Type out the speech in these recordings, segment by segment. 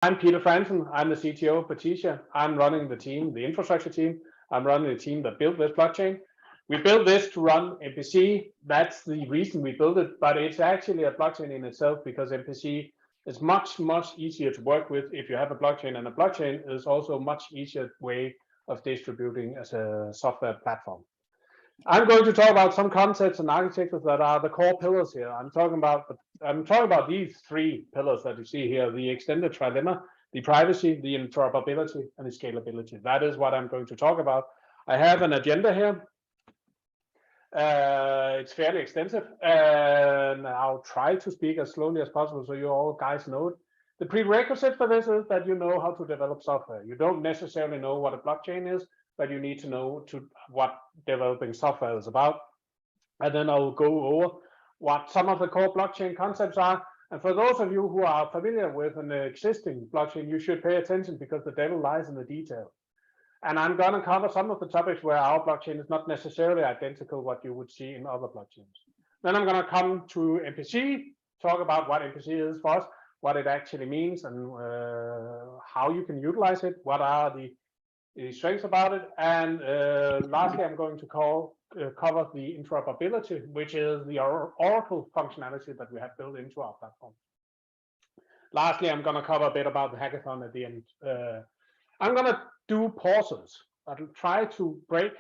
I'm Peter Frandsen. I'm the CTO of Partisia. I'm running the team, the infrastructure team. I'm running the team that built this blockchain. We built this to run MPC. That's the reason we built it, but it's actually a blockchain in itself because MPC is much easier to work with if you have a blockchain, and a blockchain is also a much easier way of distributing as a software platform. I'm going to talk about some concepts and architectures that are the core pillars here. I'm talking about these three pillars that you see here: the extended trilemma, the privacy, the interoperability, and the scalability. That is what I'm going to talk about. I have an agenda here. It's fairly extensive, and I'll try to speak as slowly as possible so you all guys know it. The prerequisite for this is that you know how to develop software. You don't necessarily know what a blockchain is, but you need to know what developing software is about. And then I'll go over what some of the core blockchain concepts are. And for those of you who are familiar with an existing blockchain, you should pay attention because the devil lies in the detail. And I'm going to cover some of the topics where our blockchain is not necessarily identical what you would see in other blockchains. Then I'm going to come to MPC, talk about what MPC is for us, what it actually means, and how you can utilize it, what are the strengths about it, and lastly, I'm going to cover the interoperability, which is the Oracle functionality that we have built into our platform. Lastly, I'm going to cover a bit about the hackathon at the end. I'm going to do pauses. I'll try to break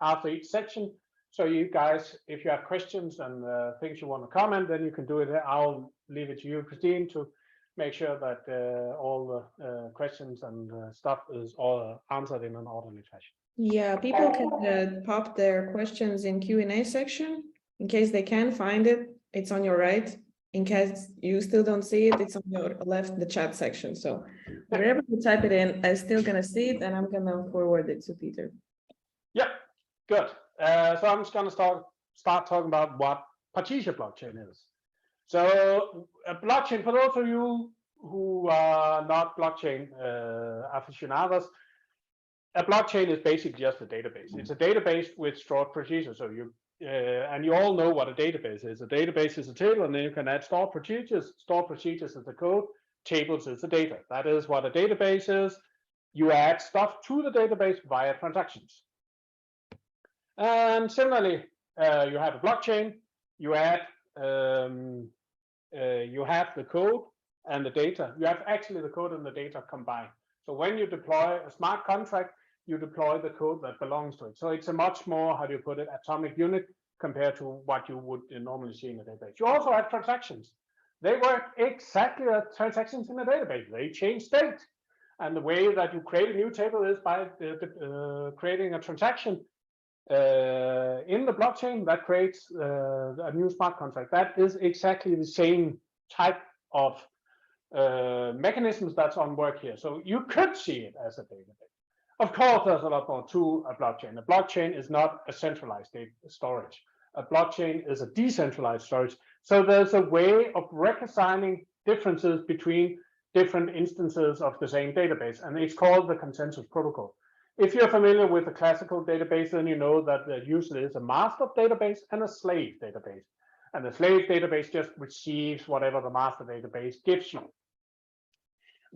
after each section. So you guys, if you have questions and things you want to comment, then you can do it. I'll leave it to you, Christine, to make sure that all the questions and stuff is all answered in an orderly fashion. Yeah, people can pop their questions in Q&A section. In case they can't find it, it's on your right. In case you still don't see it, it's on your left, the chat section. So wherever you type it in, I'm still going to see it, and I'm going to forward it to Peter. Yeah, good. So I'm just going to start talking about what Partisia Blockchain is. So a blockchain, for those of you who are not blockchain aficionados, a blockchain is basically just a database. It's a database with stored procedures. So and you all know what a database is. A database is a table, and then you can add stored procedures. Stored procedures is the code. Tables is the data. That is what a database is. You add stuff to the database via transactions. And similarly, you have a blockchain. You add you have the code and the data. You have actually the code and the data combined. So when you deploy a smart contract, you deploy the code that belongs to it. So it's a much more, how do you put it, atomic unit compared to what you would normally see in a database. You also have transactions. They work exactly as transactions in a database. They change state. And the way that you create a new table is by creating a transaction in the blockchain that creates a new smart contract. That is exactly the same type of mechanisms that's on work here. So you could see it as a database. Of course, there's a lot more to a blockchain. A blockchain is not a centralized data storage. A blockchain is a decentralized storage. So there's a way of reconciling differences between different instances of the same database, and it's called the consensus protocol. If you're familiar with a classical database, then you know that there usually is a master database and a slave database. And the slave database just receives whatever the master database gives you.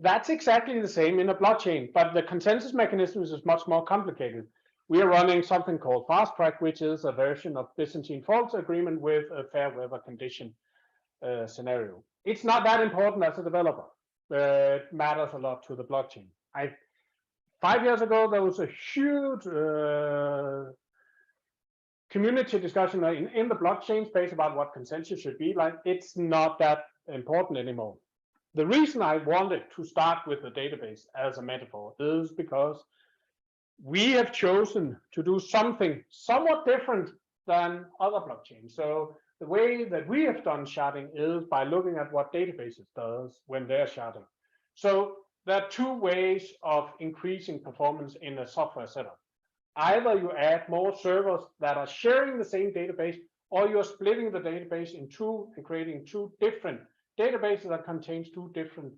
That's exactly the same in a blockchain, but the consensus mechanism is much more complicated. We are running something called fast track, which is a version of Byzantine fault agreement with a fair weather condition scenario. It's not that important as a developer. It matters a lot to the blockchain. 5 years ago, there was a huge community discussion in the blockchain space about what consensus should be like. It's not that important anymore. The reason I wanted to start with the database as a metaphor is because we have chosen to do something somewhat different than other blockchains. So the way that we have done sharding is by looking at what databases does when they're sharding. So there are two ways of increasing performance in a software setup. Either you add more servers that are sharing the same database, or you're splitting the database in two and creating two different databases that contains two different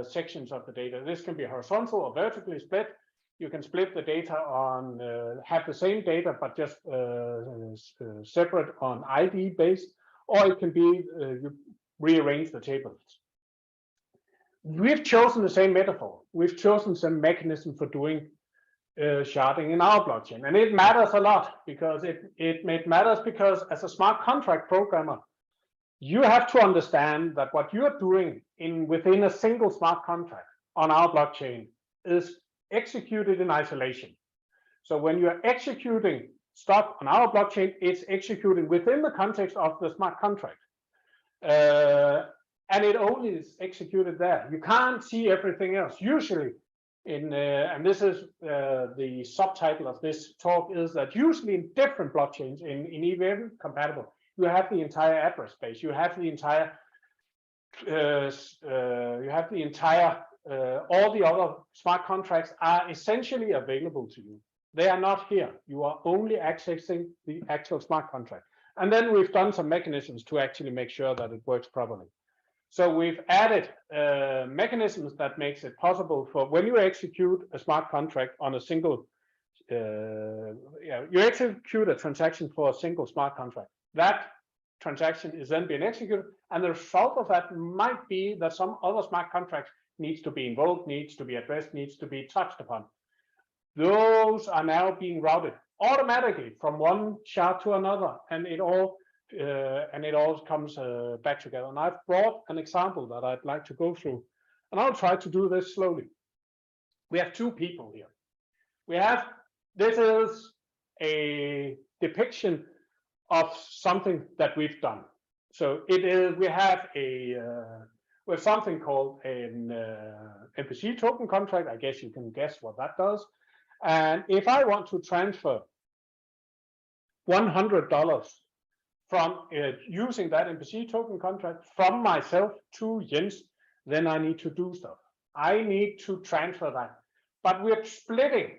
sections of the data. This can be horizontal or vertically split. You can split the data on, have the same data, but just separate on ID based, or it can be, you rearrange the tables. we've chosen the same metaphor. We've chosen some mechanism for doing sharding in our blockchain, and it matters a lot because it matters because as a smart contract programmer, you have to understand that what you're doing within a single smart contract on our blockchain is executed in isolation. So when you're executing stuff on our blockchain, it's executing within the context of the smart contract. And it only is executed there. You can't see everything else. Usually, and this is the subtitle of this talk, is that usually in different blockchains, in EVM compatible, you have the entire address space. You have the entire, all the other smart contracts are essentially available to you. They are not here. You are only accessing the actual smart contract. And then we've done some mechanisms to actually make sure that it works properly. So we've added mechanisms that makes it possible for when you execute a smart contract on a single, you execute a transaction for a single smart contract. That transaction is then being executed, and the result of that might be that some other smart contract needs to be involved, needs to be addressed, needs to be touched upon. Those are now being routed automatically from one shard to another, and it all comes back together. And I've brought an example that I'd like to go through, and I'll try to do this slowly. We have two people here. This is a depiction of something that we've done. So we have something called an MPC token contract. I guess you can guess what that does. And if I want to transfer $100 from using that MPC token contract from myself to Jens, then I need to do stuff. I need to transfer that. But we're splitting.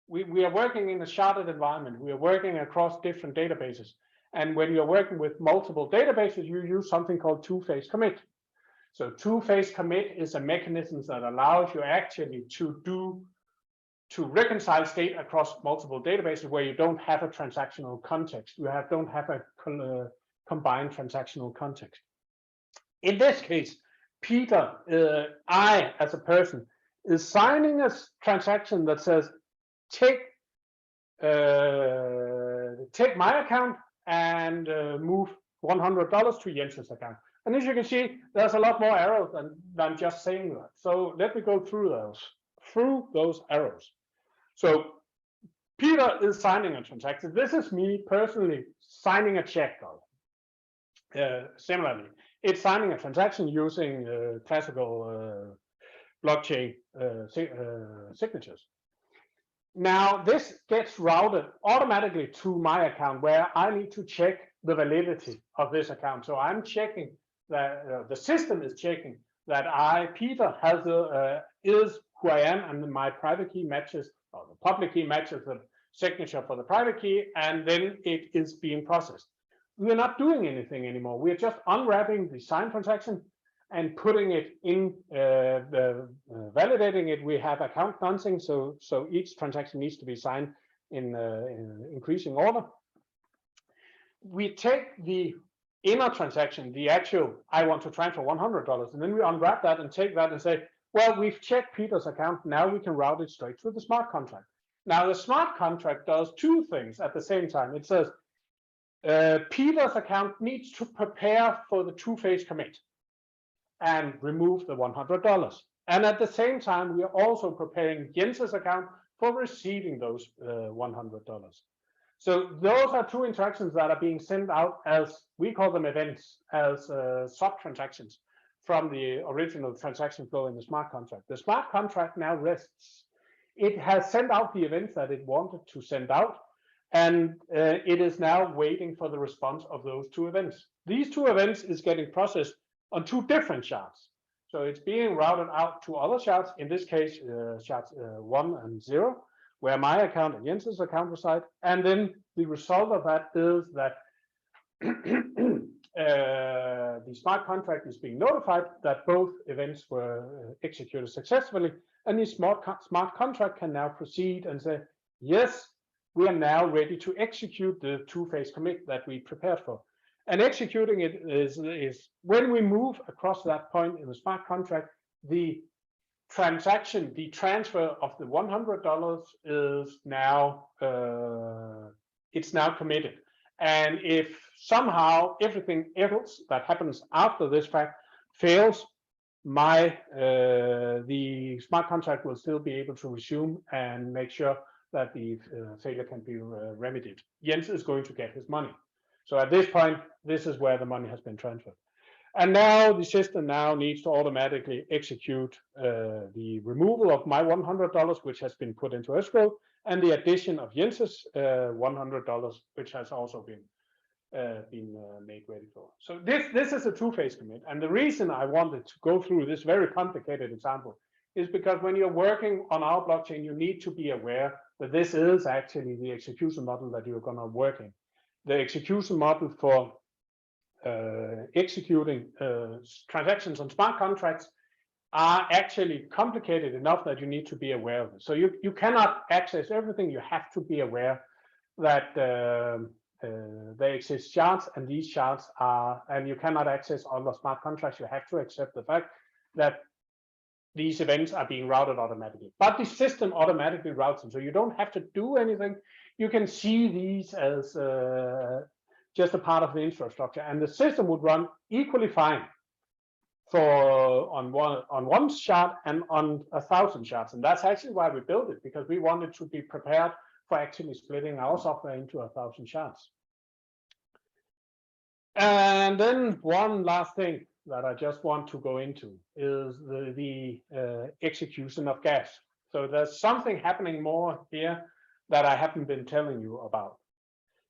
We are working in a sharded environment. We are working across different databases. And when you're working with multiple databases, you use something called two-phase commit. So two-phase commit is a mechanism that allows you actually to reconcile state across multiple databases where you don't have a transactional context. You don't have a combined transactional context. In this case, Peter, I as a person, is signing a transaction that says, take my account and move $100 to Jens's account. And as you can see, there's a lot more arrows than just saying that. So let me go through those arrows. So Peter is signing a transaction. This is me personally signing a check. Similarly, it's signing a transaction using classical blockchain signatures. Now this gets routed automatically to my account where I need to check the validity of this account. So I'm checking that the system is checking that Peter, is who I am, and my private key matches, or the public key matches the signature for the private key, and then it is being processed. We're not doing anything anymore. We're just unwrapping the signed transaction and putting it in, validating it. We have account bouncing, so each transaction needs to be signed in increasing order. We take the inner transaction, the actual, I want to transfer $100, and then we unwrap that and take that and say, well, we've checked Peter's account. Now we can route it straight to the smart contract. Now the smart contract does two things at the same time. It says Peter's account needs to prepare for the two-phase commit and remove the $100. And at the same time, we are also preparing Jens's account for receiving those $100. So those are two interactions that are being sent out as, we call them events, as sub-transactions from the original transaction flow in the smart contract. The smart contract now rests. It has sent out the events that it wanted to send out, and it is now waiting for the response of those two events. These two events is getting processed on two different shards. So it's being routed out to other shards, in this case, shards 1 and 0, where my account and Jens's account reside. And then the result of that is that the smart contract is being notified that both events were executed successfully, and the smart contract can now proceed and say, yes, we are now ready to execute the two-phase commit that we prepared for. And executing it is when we move across that point in the smart contract, the transaction, the transfer of the $100 is now it's now committed. And if somehow everything else that happens after this fact fails, the smart contract will still be able to resume and make sure that the failure can be remedied. Jens is going to get his money. So at this point, this is where the money has been transferred. And now the system now needs to automatically execute the removal of my $100, which has been put into escrow, and the addition of Jens's $100, which has also been made ready for. So this is a two-phase commit. And the reason I wanted to go through this very complicated example is because when you're working on our blockchain, you need to be aware that this is actually the execution model that you're going to work in. The execution model for executing transactions on smart contracts are actually complicated enough that you need to be aware of it. So you cannot access everything. You have to be aware that there exist shards, and these shards are, and you cannot access other smart contracts. You have to accept the fact that these events are being routed automatically, but the system automatically routes them. So you don't have to do anything. You can see these as just a part of the infrastructure, and the system would run equally fine on one shard and on 1,000 shards. And that's actually why we built it, because we wanted to be prepared for actually splitting our software into 1,000 shards. And then one last thing that I just want to go into is the execution of gas. So there's something happening more here that I haven't been telling you about.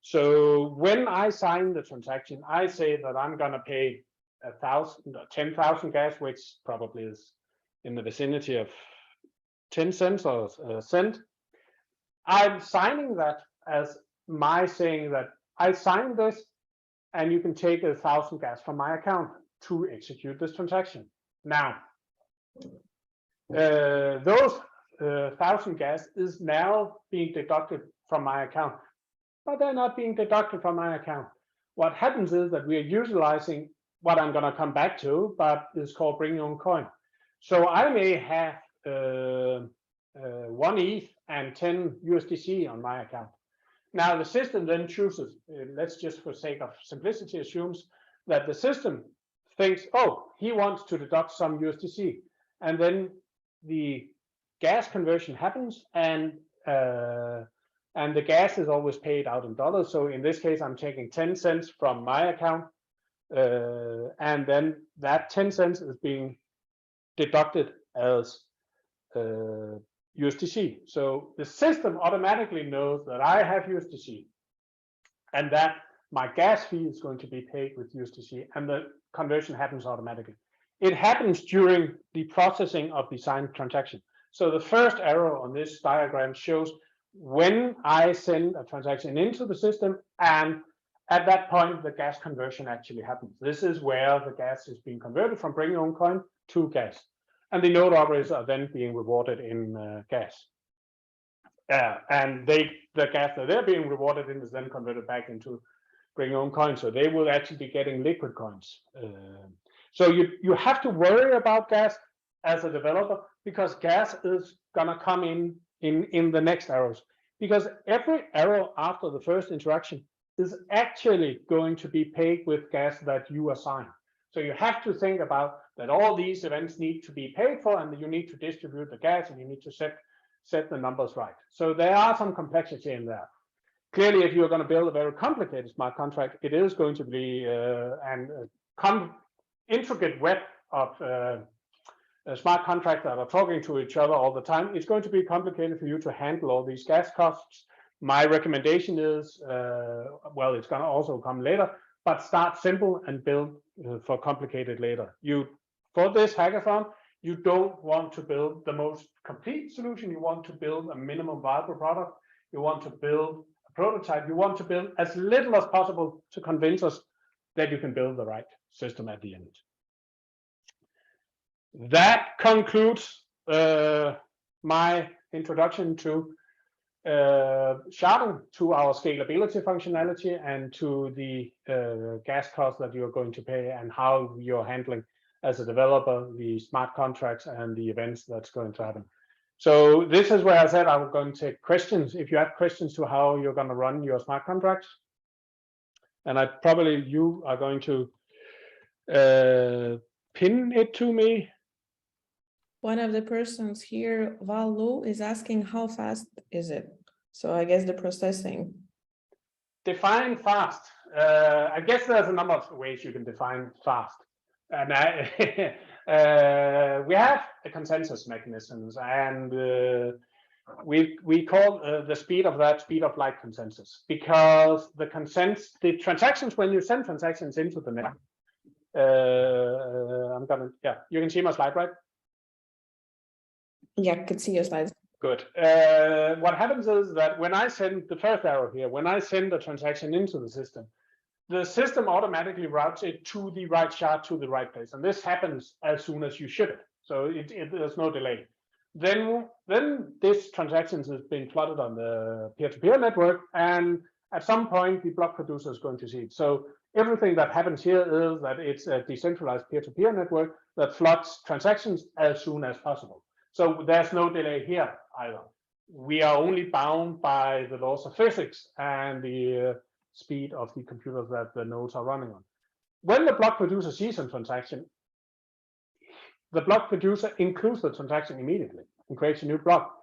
So when I sign the transaction, I say that I'm going to pay 1,000 or 10,000 gas, which probably is in the vicinity of 10 cents or a cent. I'm signing that as my saying that I signed this, and you can take 1,000 gas from my account to execute this transaction. Now, those 1,000 gas is now being deducted from my account, but they're not being deducted from my account. What happens is that we are utilizing what I'm going to come back to, but is called bring your own coin. So I may have 1 ETH and 10 USDC on my account. Now the system then chooses, let's just for sake of simplicity assumes that the system thinks, oh, he wants to deduct some USDC, and then the gas conversion happens, and the gas is always paid out in dollars. So in this case, I'm taking 10 cents from my account, and then that 10 cents is being deducted as USDC. So the system automatically knows that I have USDC, and that my gas fee is going to be paid with USDC, and the conversion happens automatically. It happens during the processing of the signed transaction. So the first arrow on this diagram shows when I send a transaction into the system, and at that point the gas conversion actually happens. This is where the gas is being converted from bring your own coin to gas, and the node operators are then being rewarded in gas. And the gas that they're being rewarded in is then converted back into bring your own coin. So they will actually be getting liquid coins. So you have to worry about gas as a developer, because gas is gonna come in the next arrows, because every arrow after the first interaction is actually going to be paid with gas that you assign. So you have to think about that all these events need to be paid for, and you need to distribute the gas, and you need to set the numbers right. So there are some complexity in there. Clearly, if you're going to build a very complicated smart contract, it is going to be an intricate web of smart contracts that are talking to each other all the time. It's going to be complicated for you to handle all these gas costs. My recommendation is, well, it's going to also come later, but start simple and build for complicated later. For this hackathon, you don't want to build the most complete solution. You want to build a minimum viable product. You want to build a prototype. You want to build as little as possible to convince us that you can build the right system at the end. That concludes my introduction to sharding, to our scalability functionality, and to the gas cost that you're going to pay and how you're handling as a developer, the smart contracts and the events that's going to happen. So this is where I said I'm going to take questions. If you have questions to how you're going to run your smart contracts, and you are going to pin it to me. One of the persons here, Valu, is asking how fast is it? So I guess the processing. Define fast. I guess there's a number of ways you can define fast. And we have a consensus mechanisms, and we call the speed of light consensus, because the transactions, when you send transactions into the net, you can see my slide, right? Yeah, I could see your slides. Good. What happens is that when I send the first arrow here, when I send a transaction into the system automatically routes it to the right shard, to the right place, and this happens as soon as you ship it. So there's no delay. Then this transaction is being flooded on the peer-to-peer network, and at some point the block producer is going to see it. So everything that happens here is that it's a decentralized peer-to-peer network that floods transactions as soon as possible. So there's no delay here either. We are only bound by the laws of physics and the speed of the computers that the nodes are running on. When the block producer sees a transaction, the block producer includes the transaction immediately and creates a new block.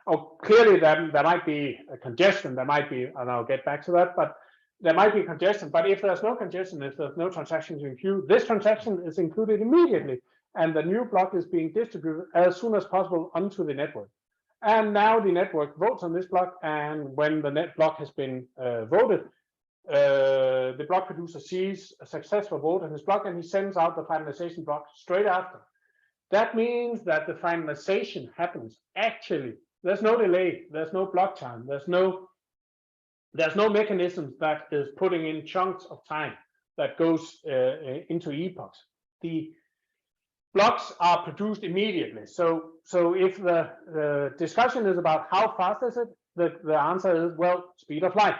Oh, clearly there might be a congestion, there might be, and I'll get back to that, but there might be congestion. But if there's no congestion, if there's no transactions in queue, this transaction is included immediately, and the new block is being distributed as soon as possible onto the network. And now the network votes on this block, and when the net block has been voted, the block producer sees a successful vote on his block, and he sends out the finalization block straight after. That means that the finalization happens actually. There's no delay, there's no block time, there's no mechanism that is putting in chunks of time that goes into epochs. The blocks are produced immediately. So if the discussion is about how fast is it, the answer is, well, speed of light.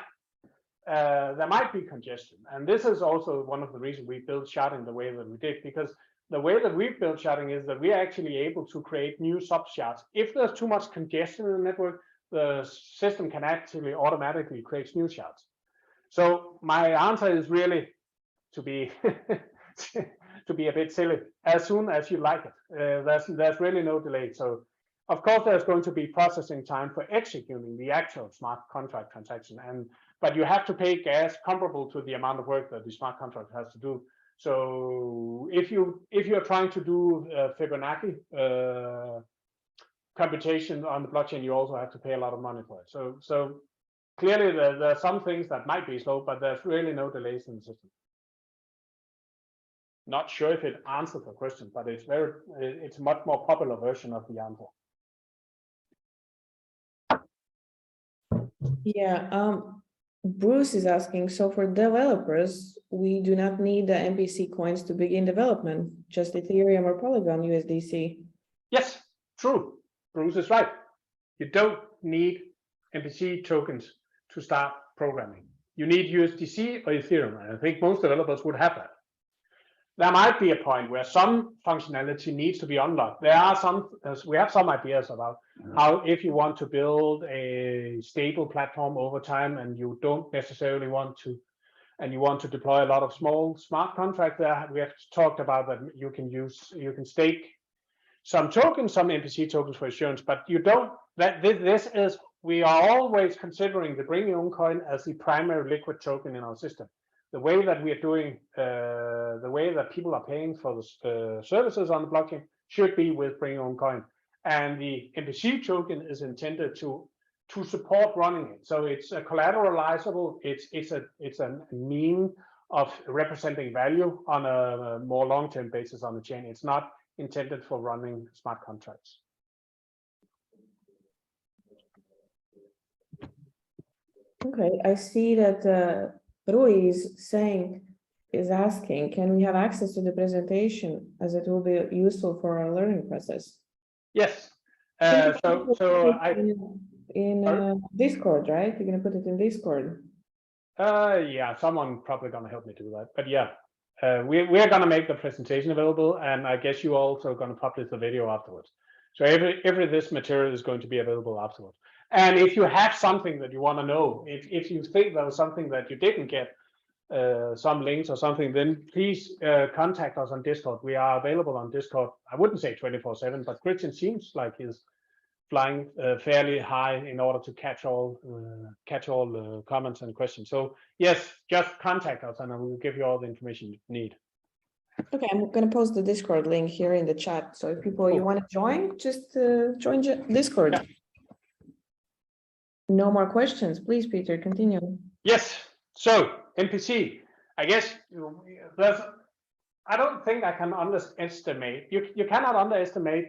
There might be congestion, and this is also one of the reasons we built sharding the way that we did, because the way that we built sharding is that we are actually able to create new subshards. If there's too much congestion in the network, the system can actually automatically create new shards. So my answer is really to be to be a bit silly. As soon as you like it, there's really no delay. So of course there's going to be processing time for executing the actual smart contract transaction, but you have to pay gas comparable to the amount of work that the smart contract has to do. So if you're trying to do Fibonacci computation on the blockchain, you also have to pay a lot of money for it. So clearly there are some things that might be slow, but there's really no delays in the system. Not sure if it answered the question, but it's a much more popular version of the answer. Yeah, Bruce is asking, so for developers, we do not need the MPC coins to begin development, just Ethereum or Polygon USDC. Yes, true. Bruce is right. You don't need MPC tokens to start programming. You need USDC or Ethereum, and I think most developers would have that. There might be a point where some functionality needs to be unlocked. We have some ideas about how, if you want to build a stable platform over time and you don't necessarily want to, and you want to deploy a lot of small smart contracts, there we have talked about that you can stake some tokens, some MPC tokens for assurance, but you don't. We are always considering the bring your own coin as the primary liquid token in our system. The way that we are doing, the way that people are paying for the services on the blockchain should be with bring your own coin, and the MPC token is intended to support running it. So it's a collateralizable. It's a mean of representing value on a more long-term basis on the chain. It's not intended for running smart contracts. Okay, I see that Rui is asking, can we have access to the presentation as it will be useful for our learning process? Yes. In Discord, right? You're going to put it in Discord. Yeah, someone probably going to help me do that. But yeah, we are going to make the presentation available, and I guess you also going to publish the video afterwards. So every this material is going to be available afterwards. And if you have something that you want to know, if you think there was something that you didn't get, some links or something, then please contact us on Discord. We are available on Discord. I wouldn't say 24/7, but Christian seems like he's flying fairly high in order to catch all comments and questions. So yes, just contact us and I will give you all the information you need. Okay, I'm going to post the Discord link here in the chat. So if people you want to join, just join Discord. Yeah. No more questions, please, Peter. Continue. Yes. So MPC, I guess I don't think I can underestimate. You cannot underestimate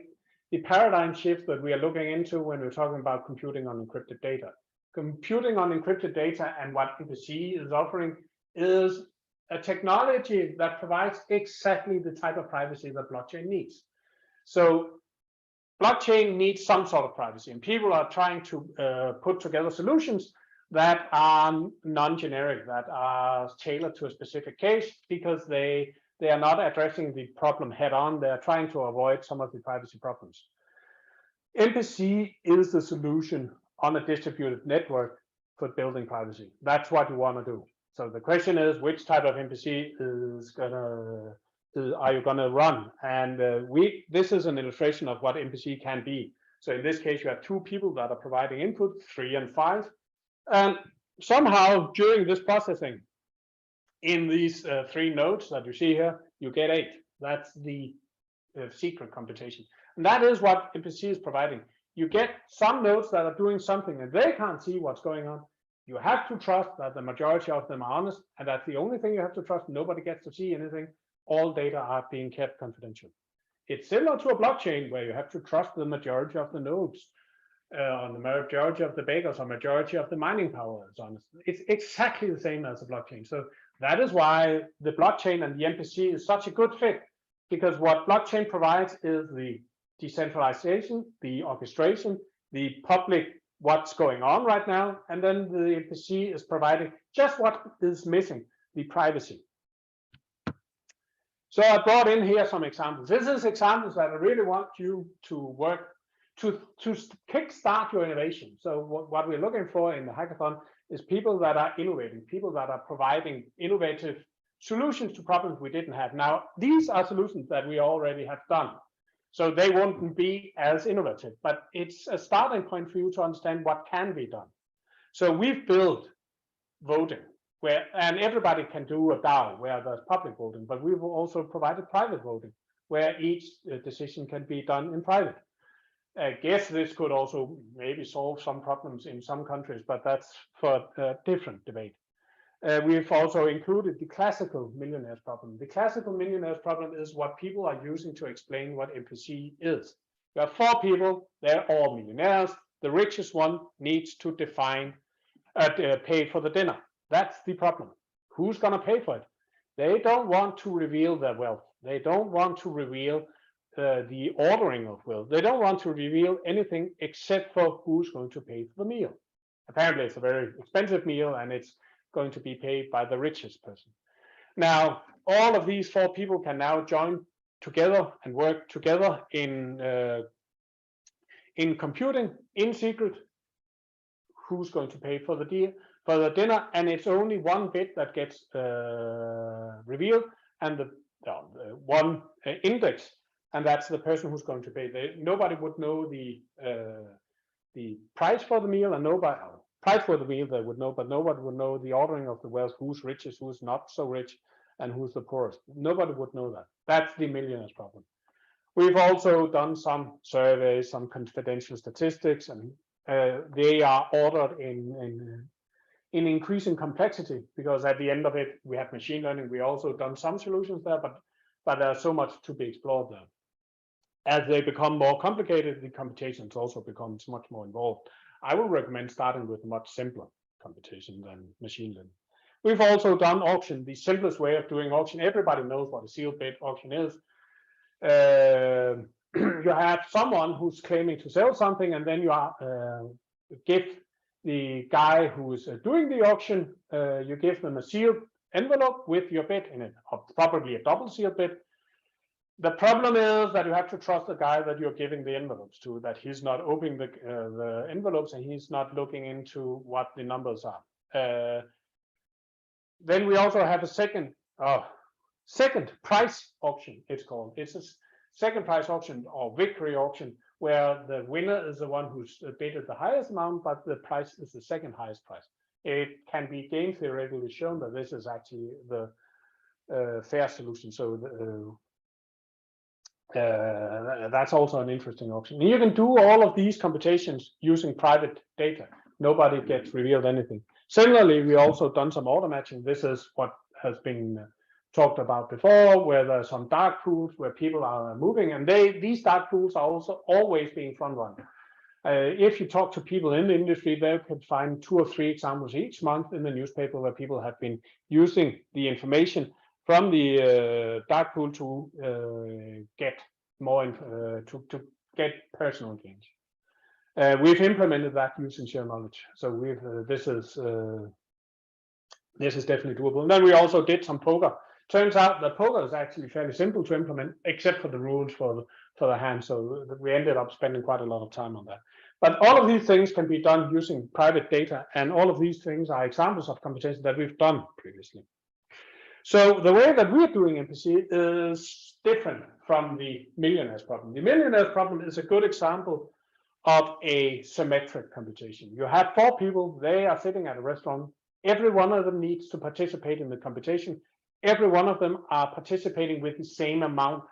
the paradigm shift that we are looking into when we're talking about computing on encrypted data. Computing on encrypted data and what MPC is offering is a technology that provides exactly the type of privacy that blockchain needs. So blockchain needs some sort of privacy, and people are trying to put together solutions that are non-generic, that are tailored to a specific case, because they are not addressing the problem head on. They are trying to avoid some of the privacy problems. MPC is the solution on a distributed network for building privacy. That's what you want to do. So the question is, which type of MPC are you gonna run? And this is an illustration of what MPC can be. So in this case, you have two people that are providing input, 3 and 5, and somehow during this processing, in these 3 nodes that you see here, you get 8. That's the secret computation. And that is what MPC is providing. You get some nodes that are doing something and they can't see what's going on. You have to trust that the majority of them are honest, and that's the only thing you have to trust. Nobody gets to see anything. All data are being kept confidential. It's similar to a blockchain where you have to trust the majority of the nodes, on the majority of the bakers, or majority of the mining power is honest. It's exactly the same as a blockchain. So that is why the blockchain and the MPC is such a good fit, because what blockchain provides is the decentralization, the orchestration, the public what's going on right now, and then the MPC is providing just what is missing, the privacy. So I brought in here some examples. This is examples that I really want you to work to kickstart your innovation. So what we're looking for in the hackathon is people that are innovating, people that are providing innovative solutions to problems we didn't have. Now, these are solutions that we already have done, so they won't be as innovative, but it's a starting point for you to understand what can be done. So we've built voting, and everybody can do a DAO where there's public voting, but we've also provided private voting where each decision can be done in private. I guess this could also maybe solve some problems in some countries, but that's for a different debate. We've also included the classical millionaires problem. The classical millionaires problem is what people are using to explain what MPC is. You have 4 people, they're all millionaires. The richest one needs to pay for the dinner. That's the problem. Who's going to pay for it? They don't want to reveal their wealth. They don't want to reveal the ordering of wealth. They don't want to reveal anything except for who's going to pay for the meal. Apparently, it's a very expensive meal, and it's going to be paid by the richest person. Now, all of these 4 people can now join together and work together in computing in secret. Who's going to pay for the dinner? And it's only 1 bit that gets revealed, and the one index, and that's the person who's going to pay. Nobody would know the price for the meal, and price for the meal they would know, but nobody would know the ordering of the wealth, who's richest, who's not so rich, and who's the poorest. Nobody would know that. That's the millionaires problem. We've also done some surveys, some confidential statistics, and they are ordered in increasing complexity, because at the end of it, we have machine learning. We also done some solutions there, but there's so much to be explored there. As they become more complicated, the computations also becomes much more involved. I would recommend starting with a much simpler computation than machine learning. We've also done auction, the simplest way of doing auction. Everybody knows what a sealed bid auction is. You have someone who's claiming to sell something, and then you give the guy who is doing the auction, you give them a sealed envelope with your bid in it, or probably a double sealed bid. The problem is that you have to trust the guy that you're giving the envelopes to, that he's not opening the envelopes and he's not looking into what the numbers are. Then we also have a second price auction, it's called. It's a second price auction or victory auction, where the winner is the one who's bid at the highest amount, but the price is the second highest price. It can be game theoretically shown that this is actually the fair solution. So that's also an interesting option. And you can do all of these computations using private data. Nobody gets revealed anything. Similarly, we also done some auto matching. This is what has been talked about before, where there's some dark pools where people are moving, and these dark pools are also always being front run. If you talk to people in the industry, they could find 2 or 3 examples each month in the newspaper where people have been using the information from the dark pool to get more to get personal gains. We've implemented that using shared knowledge. So this is definitely doable. And then we also did some poker. Turns out that poker is actually fairly simple to implement, except for the rules for the hand. So we ended up spending quite a lot of time on that. But all of these things can be done using private data, and all of these things are examples of computation that we've done previously. So the way that we're doing MPC is different from the millionaire's problem. The millionaire's problem is a good example of a symmetric computation. You have 4 people, they are sitting at a restaurant. Every one of them needs to participate in the computation. Every one of them are participating with the same amount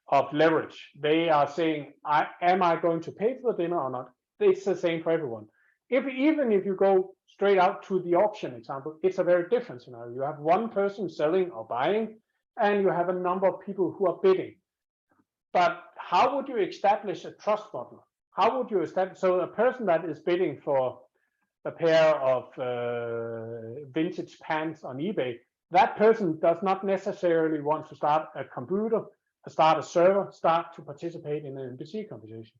of leverage. They are saying, am I going to pay for the dinner or not? It's the same for everyone. Even if you go straight out to the auction example, it's a very different scenario. You have one person selling or buying, and you have a number of people who are bidding. But how would you establish a trust model? How would you establish, so a person that is bidding for a pair of vintage pants on eBay, that person does not necessarily want to start a computer, start a server, start to participate in an MPC computation.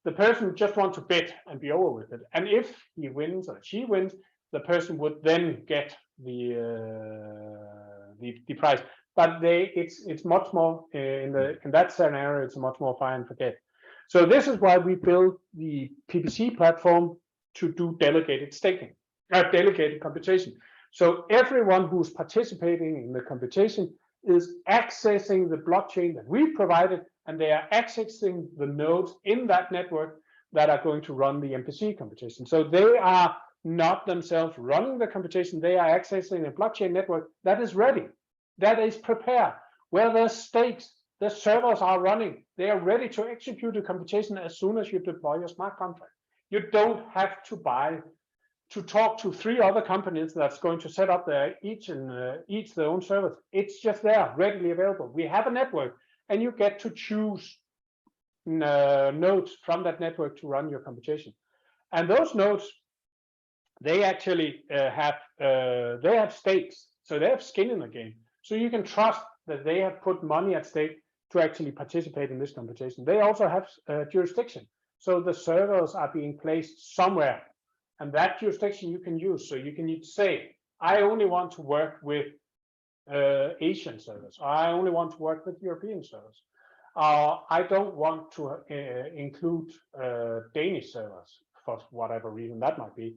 The person just wants to bid and be over with it. And if he wins or she wins, the person would then get the prize. But it's much more in that scenario. It's much more fire and forget. So this is why we built the PPC platform to do delegated staking, delegated computation. So everyone who's participating in the computation is accessing the blockchain that we provided, and they are accessing the nodes in that network that are going to run the MPC computation. So they are not themselves running the computation, they are accessing a blockchain network that is ready, that is prepared, where there's stakes, the servers are running, they are ready to execute the computation as soon as you deploy your smart contract. You don't have to talk to 3 other companies that's going to set up each their own servers. It's just there, readily available. We have a network, and you get to choose nodes from that network to run your computation. And those nodes, they actually have stakes, so they have skin in the game. So you can trust that they have put money at stake to actually participate in this computation. They also have jurisdiction, so the servers are being placed somewhere, and that jurisdiction you can use. So you can say, I only want to work with Asian servers, or I only want to work with European servers. I don't want to include Danish servers for whatever reason that might be.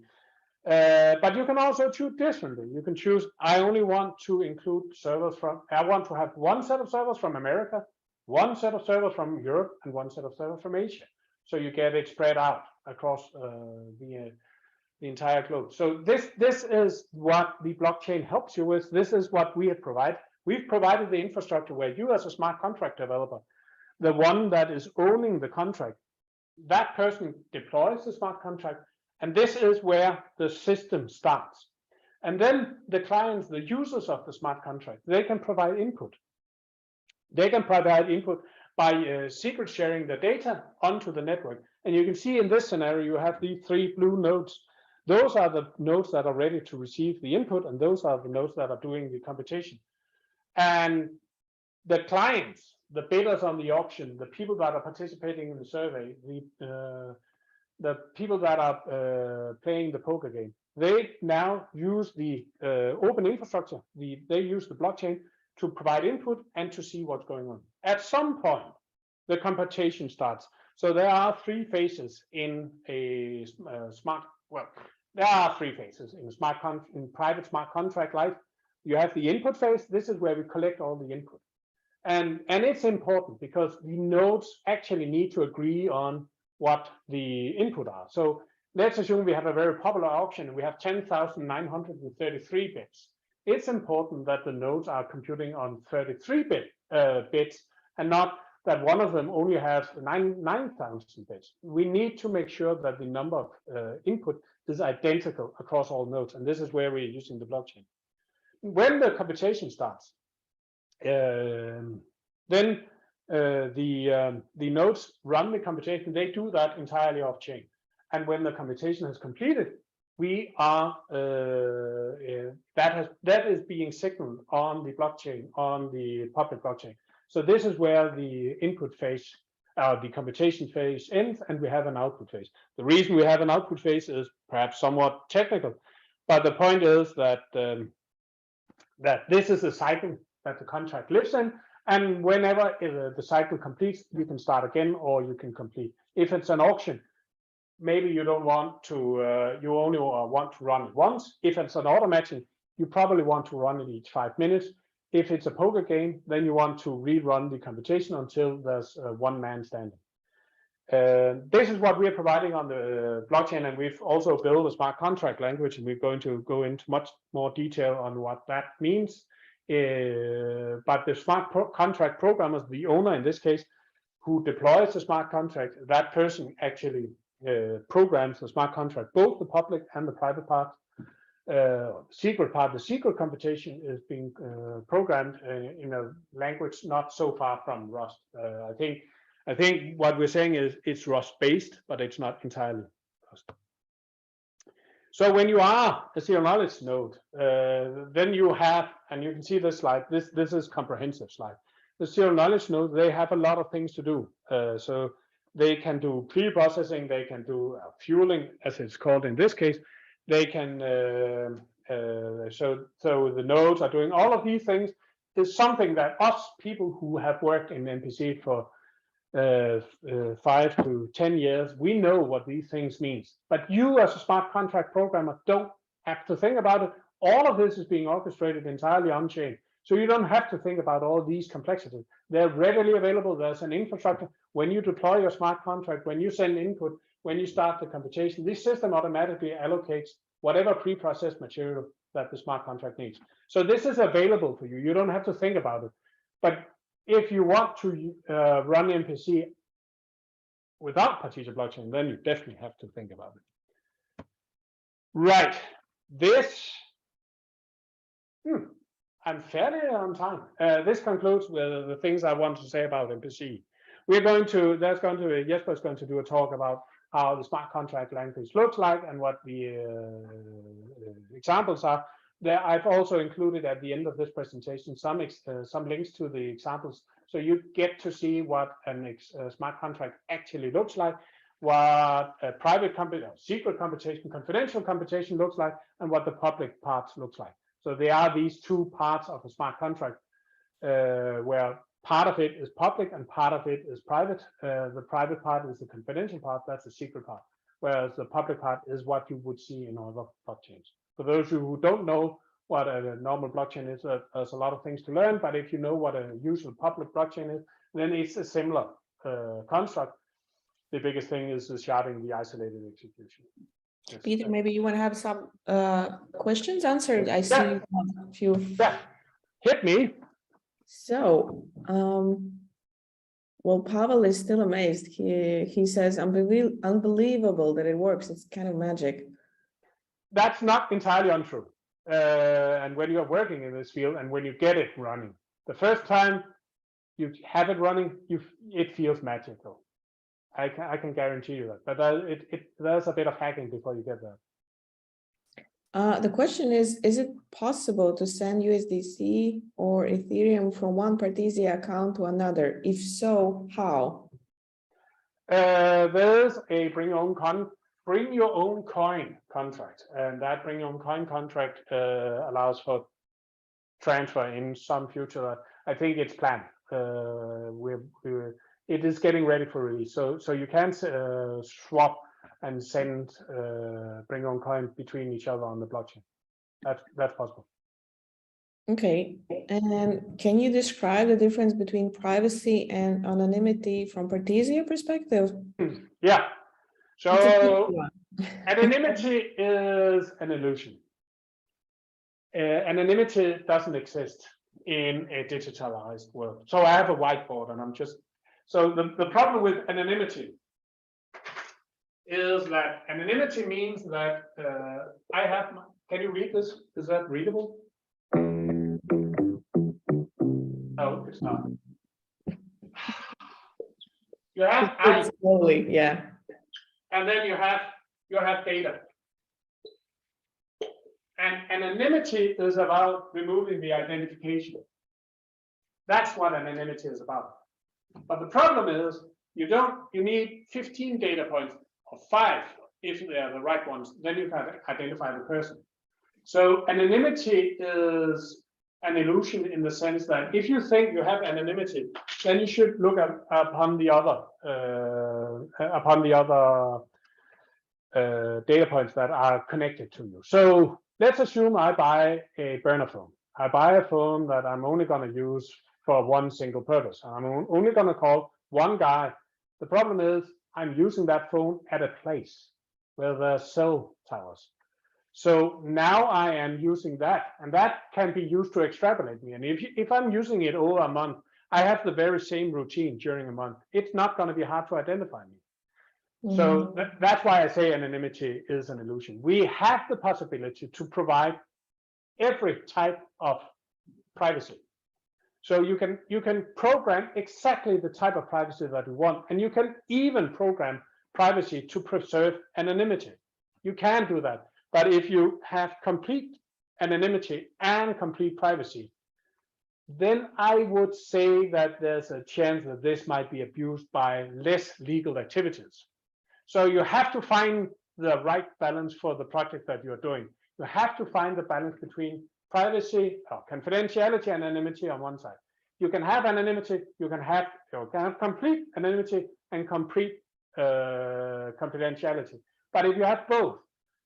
But you can also choose differently. You can choose, I only want to include servers I want to have one set of servers from America, one set of servers from Europe, and one set of servers from Asia. So you get it spread out across the entire globe. So this is what the blockchain helps you with. This is what we have provided. We've provided the infrastructure where you, as a smart contract developer, the one that is owning the contract, that person deploys the smart contract, and this is where the system starts. And then the clients, the users of the smart contract, they can provide input. They can provide input by secret sharing the data onto the network. And you can see in this scenario, you have these 3 blue nodes. Those are the nodes that are ready to receive the input, and those are the nodes that are doing the computation. And the clients, the bidders on the auction, the people that are participating in the survey, the people that are playing the poker game, they now use the open infrastructure. They use the blockchain to provide input and to see what's going on. At some point, the computation starts. So there are three phases in a smart. Well, there are three phases in private smart contract life. You have the input phase. This is where we collect all the input, and it's important because the nodes actually need to agree on what the input are. So let's assume we have a very popular auction and we have 10,933 bits. It's important that the nodes are computing on 33 bits and not that one of them only has 9,000 bits. We need to make sure that the number of input is identical across all nodes, and this is where we're using the blockchain. When the computation starts, then the nodes run the computation. They do that entirely off chain, and when the computation has completed, we are that is being signaled on the blockchain, on the public blockchain. So this is where the input phase, the computation phase ends, and we have an output phase. The reason we have an output phase is perhaps somewhat technical, but the point is that that this is a cycle that the contract lives in, and whenever the cycle completes, you can start again or you can complete. If it's an auction, maybe you don't want to, you only want to run it once. If it's an auto matching, you probably want to run it each 5 minutes. If it's a poker game, then you want to rerun the computation until there's one man standing. This is what we are providing on the blockchain, and we've also built a smart contract language, and we're going to go into much more detail on what that means. But the smart contract programmers, the owner in this case, who deploys the smart contract, that person actually programs the smart contract, both the public and the private part. Secret part, the secret computation is being programmed in a language not so far from Rust. I think what we're saying is it's Rust based, but it's not entirely Rust. So when you are a zero knowledge node, then you have, and you can see this slide, this is comprehensive slide. The zero knowledge node, they have a lot of things to do. So they can do pre-processing, they can do fueling, as it's called in this case. They can, so the nodes are doing all of these things. Is something that us people who have worked in MPC for 5 to 10 years, we know what these things means. But you as a smart contract programmer don't have to think about it. All of this is being orchestrated entirely on chain. So you don't have to think about all these complexities. They're readily available. There's an infrastructure. When you deploy your smart contract, when you send input, when you start the computation, this system automatically allocates whatever pre-processed material that the smart contract needs. So this is available for you. You don't have to think about it. But if you want to run MPC without Partisia Blockchain, then you definitely have to think about it. Right. This, I'm fairly on time. This concludes the things I want to say about MPC. We're going to, Jesper's going to do a talk about how the smart contract language looks like and what the examples are. There, I've also included at the end of this presentation some links to the examples, so you get to see what a smart contract actually looks like, what a private secret computation, confidential computation looks like, and what the public parts looks like. So there are these two parts of a smart contract, where part of it is public and part of it is private. The private part is the confidential part, that's the secret part, whereas the public part is what you would see in other blockchains. For those who don't know what a normal blockchain is, there's a lot of things to learn, but if you know what a usual public blockchain is, then it's a similar construct. The biggest thing is the sharding, the isolated execution. Yes. Peter, maybe you want to have some questions answered. I see a few. Yeah, hit me. So, well, Pavel is still amazed. He says, unbelievable that it works. It's kind of magic. That's not entirely untrue. And when you're working in this field and when you get it running, the first time you have it running, it feels magical. I can guarantee you that. But there's a bit of hacking before you get there. The question is it possible to send USDC or Ethereum from one Partisia account to another? If so, how? There's a bring your own coin contract, and that bring your own coin contract allows for transfer in some future. I think it's planned. It is getting ready for release, so you can swap and send bring your own coin between each other on the blockchain. That's possible. Okay, and can you describe the difference between privacy and anonymity from Partisia perspective? Yeah, so anonymity is an illusion. Anonymity doesn't exist in a digitalized world. So I have a whiteboard, and I'm just, so the problem with anonymity is that anonymity means that I have, can you read this? Is that readable? No, it's not. You have slowly, yeah. And then you have data. And anonymity is about removing the identification. That's what anonymity is about. But the problem is you need 15 data points or 5 if they are the right ones, then you can identify the person. So anonymity is an illusion in the sense that if you think you have anonymity, then you should look upon the other data points that are connected to you. So let's assume I buy a burner phone. I buy a phone that I'm only going to use for one single purpose. I'm only going to call one guy. The problem is I'm using that phone at a place where there are cell towers. So now I am using that, and that can be used to extrapolate me. And if I'm using it over a month, I have the very same routine during a month. It's not going to be hard to identify me. So that's why I say anonymity is an illusion. We have the possibility to provide every type of privacy. So you can program exactly the type of privacy that you want, and you can even program privacy to preserve anonymity. You can do that. But if you have complete anonymity and complete privacy, then I would say that there's a chance that this might be abused by less legal activities. So you have to find the right balance for the project that you're doing. You have to find the balance between privacy or confidentiality and anonymity on one side. You can have anonymity, you can have complete anonymity and complete confidentiality. But if you have both,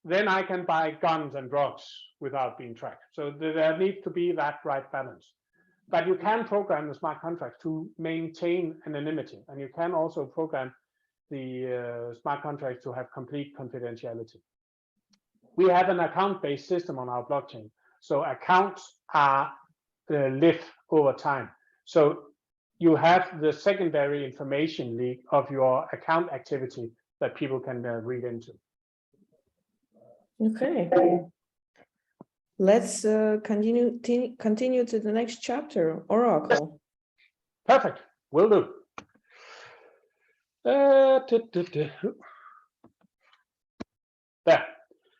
then I can buy guns and drugs without being tracked. So there needs to be that right balance. But you can program the smart contracts to maintain anonymity, and you can also program the smart contracts to have complete confidentiality. We have an account-based system on our blockchain. So accounts are live over time. So you have the secondary information leak of your account activity that people can read into. Okay. Let's continue to the next chapter, Oracle. Perfect. Will do. There.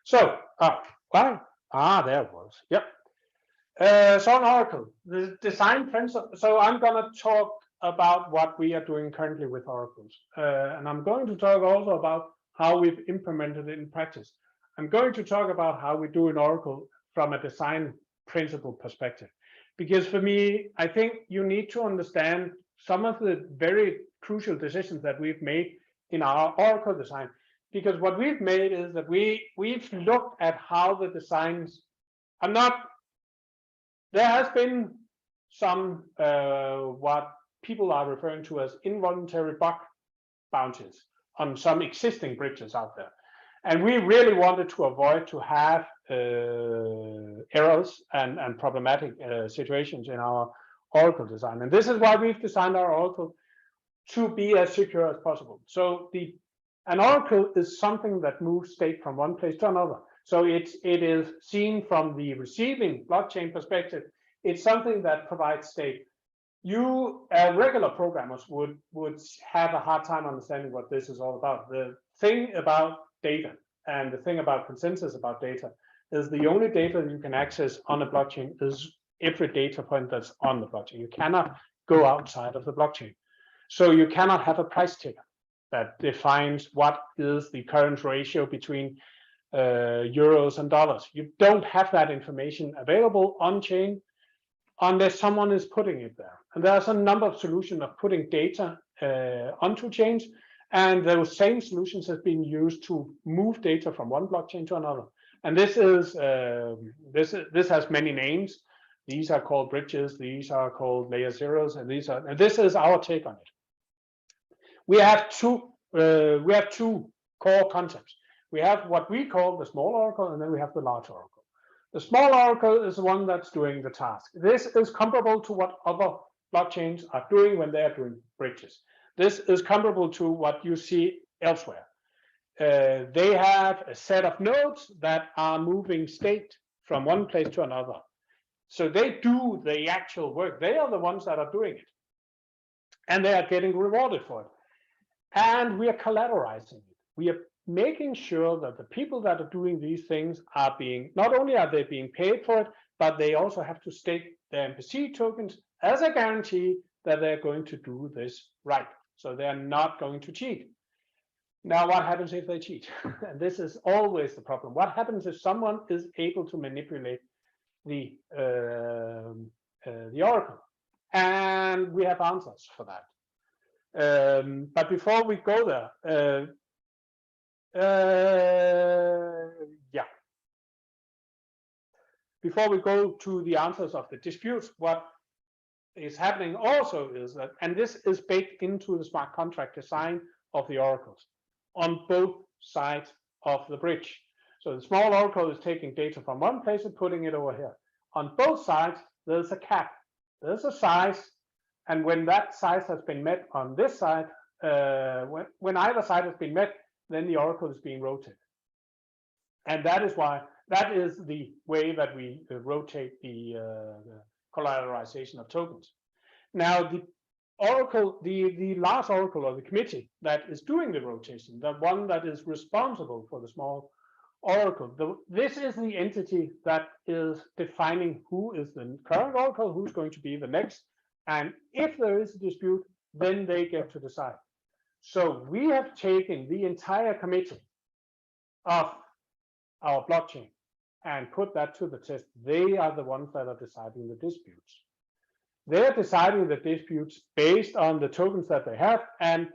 So, there it was. Yep. So on Oracle, the design principle. So I'm going to talk about what we are doing currently with Oracles, and I'm going to talk also about how we've implemented it in practice. I'm going to talk about how we do in Oracle from a design principle perspective, because for me, I think you need to understand some of the very crucial decisions that we've made in our Oracle design. Because what we've made is that we've looked at how the designs are not. There has been some what people are referring to as involuntary bug bounties on some existing bridges out there. And we really wanted to avoid to have errors and problematic situations in our Oracle design. And this is why we've designed our Oracle to be as secure as possible. So an Oracle is something that moves state from one place to another. So it is seen from the receiving blockchain perspective. It's something that provides state. You regular programmers would have a hard time understanding what this is all about. The thing about data and the thing about consensus about data is the only data you can access on a blockchain is every data point that's on the blockchain. You cannot go outside of the blockchain. So you cannot have a price ticker. that defines what is the current ratio between euros and dollars. You don't have that information available on chain unless someone is putting it there. And there's a number of solutions of putting data onto chains, and those same solutions have been used to move data from one blockchain to another. And this has many names. These are called bridges. These are called layer zeros, and this is our take on it. We have two core concepts. We have what we call the small oracle, and then we have the large oracle. The small oracle is the one that's doing the task. This is comparable to what other blockchains are doing when they are doing bridges. This is comparable to what you see elsewhere. They have a set of nodes that are moving state from one place to another. So they do the actual work. They are the ones that are doing it. And they are getting rewarded for it. And we are collateralizing it. We are making sure that the people that are doing these things are being, not only are they being paid for it, but they also have to stake their MPC tokens as a guarantee that they're going to do this right. So they're not going to cheat. Now, what happens if they cheat? And this is always the problem. What happens if someone is able to manipulate the oracle? And we have answers for that. But before we go there, before we go to the answers of the disputes, what is happening also is that, and this is baked into the smart contract design of the oracles on both sides of the bridge. So the small oracle is taking data from one place and putting it over here. On both sides, there's a cap, there's a size, and when that size has been met on this side, when either side has been met, then the oracle is being rotated. And that is why, that is the way that we rotate the collateralization of tokens. Now, the oracle, the large oracle or the committee that is doing the rotation, the one that is responsible for the small oracle, this is the entity that is defining who is the current oracle, who's going to be the next, and if there is a dispute, then they get to decide. So we have taken the entire committee of our blockchain and put that to the test. They are the ones that are deciding the disputes. They're deciding the disputes based on the tokens that they have, and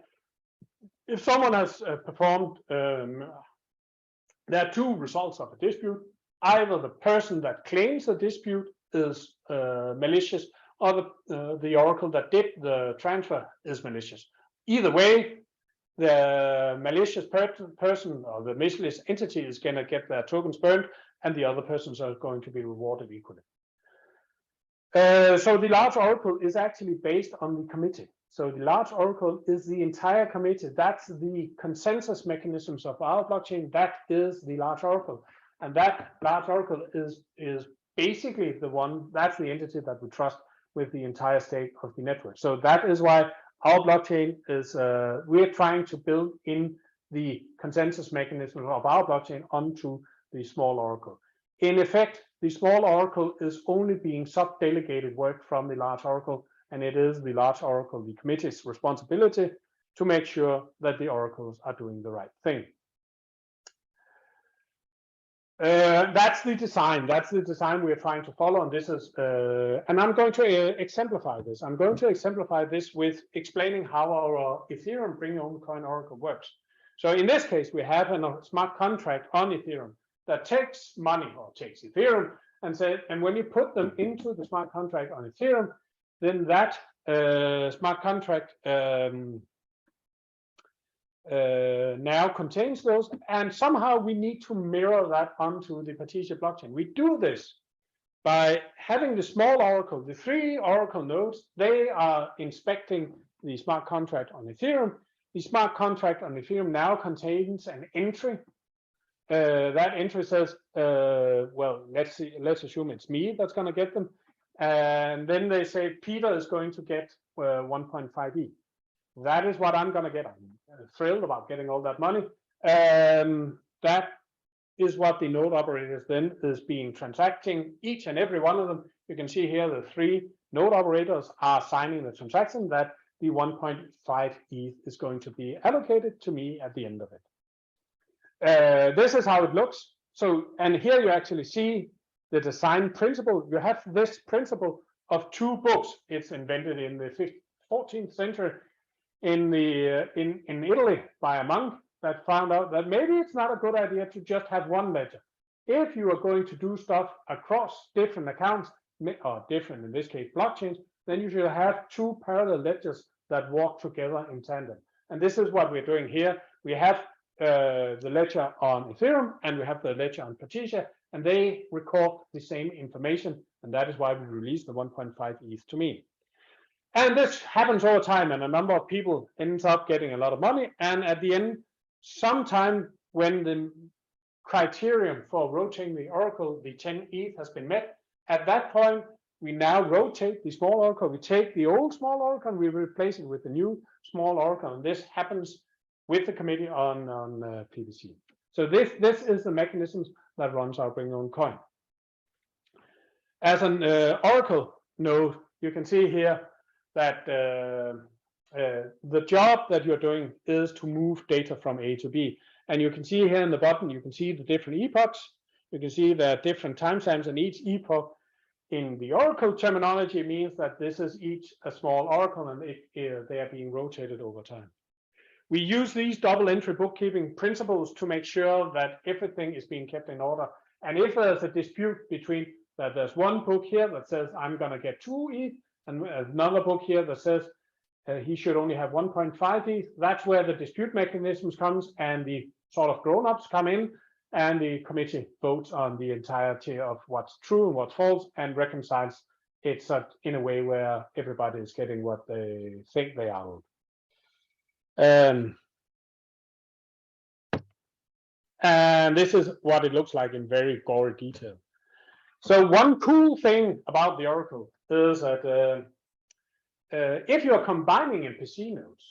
if someone has performed, there are two results of a dispute. Either the person that claims the dispute is malicious, or the oracle that did the transfer is malicious. Either way, the malicious person or the malicious entity is going to get their tokens burned, and the other persons are going to be rewarded equally. So the large oracle is actually based on the committee. So the large oracle is the entire committee. That's the consensus mechanisms of our blockchain. That is the large oracle, and that large oracle is basically the one. That's the entity that we trust with the entire state of the network. So that is why our blockchain is, we're trying to build in the consensus mechanism of our blockchain onto the small oracle. In effect, the small oracle is only being sub-delegated work from the large oracle, and it is the large oracle, the committee's responsibility to make sure that the oracles are doing the right thing. That's the design. That's the design we are trying to follow, and this is, and I'm going to exemplify this. I'm going to exemplify this with explaining how our Ethereum bring your own coin oracle works. So in this case, we have a smart contract on Ethereum that takes money, or takes Ethereum, and when you put them into the smart contract on Ethereum, then that smart contract now contains those, and somehow we need to mirror that onto the Partisia blockchain. We do this by having the small oracle, the three oracle nodes. They are inspecting the smart contract on Ethereum. The smart contract on Ethereum now contains an entry. That entry says, well, let's assume it's me that's going to get them, and then they say Peter is going to get 1.5 E. That is what I'm going to get. I'm thrilled about getting all that money. That is what the node operators then is being transacting, each and every one of them. You can see here the three node operators are signing the transaction that the 1.5 ETH is going to be allocated to me at the end of it. This is how it looks. So, and here you actually see the design principle. You have this principle of two books. It's invented in the 14th century in Italy by a monk that found out that maybe it's not a good idea to just have one ledger. If you are going to do stuff across different accounts, or different, in this case, blockchains, then you should have two parallel ledgers that walk together in tandem. And this is what we're doing here. We have the ledger on Ethereum and we have the ledger on Partisia, and they record the same information. And that is why we released the 1.5 ETH to me. And this happens over time, and a number of people ends up getting a lot of money. And at the end, sometime when the criterion for rotating the oracle, the 10 ETH, has been met, at that point, we now rotate the small oracle. We take the old small oracle and we replace it with the new small oracle. And this happens with the committee on PBC. So this is the mechanisms that runs our bring your own coin. As an oracle node, you can see here that the job that you're doing is to move data from A to B. And you can see here in the bottom, you can see the different epochs. You can see there are different timestamps, and each epoch in the oracle terminology means that this is each a small oracle, and they are being rotated over time. We use these double entry bookkeeping principles to make sure that everything is being kept in order. And if there's a dispute between that, there's one book here that says I'm going to get 2 ETH, and another book here that says he should only have 1.5 ETH. That's where the dispute mechanisms comes, and the sort of grown-ups come in, and the committee votes on the entirety of what's true and what's false and reconciles it in a way where everybody is getting what they think they are owed. And this is what it looks like in very gory detail. So one cool thing about the oracle is that if you're combining MPC nodes,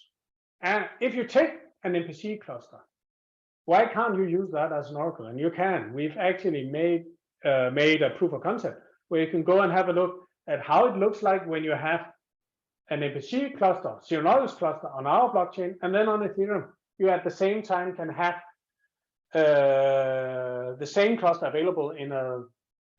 and if you take an MPC cluster, why can't you use that as an oracle? And you can. We've actually made a proof of concept where you can go and have a look at how it looks like when you have an MPC cluster, zero-knowledge cluster on our blockchain, and then on Ethereum, you at the same time can have the same cluster available in a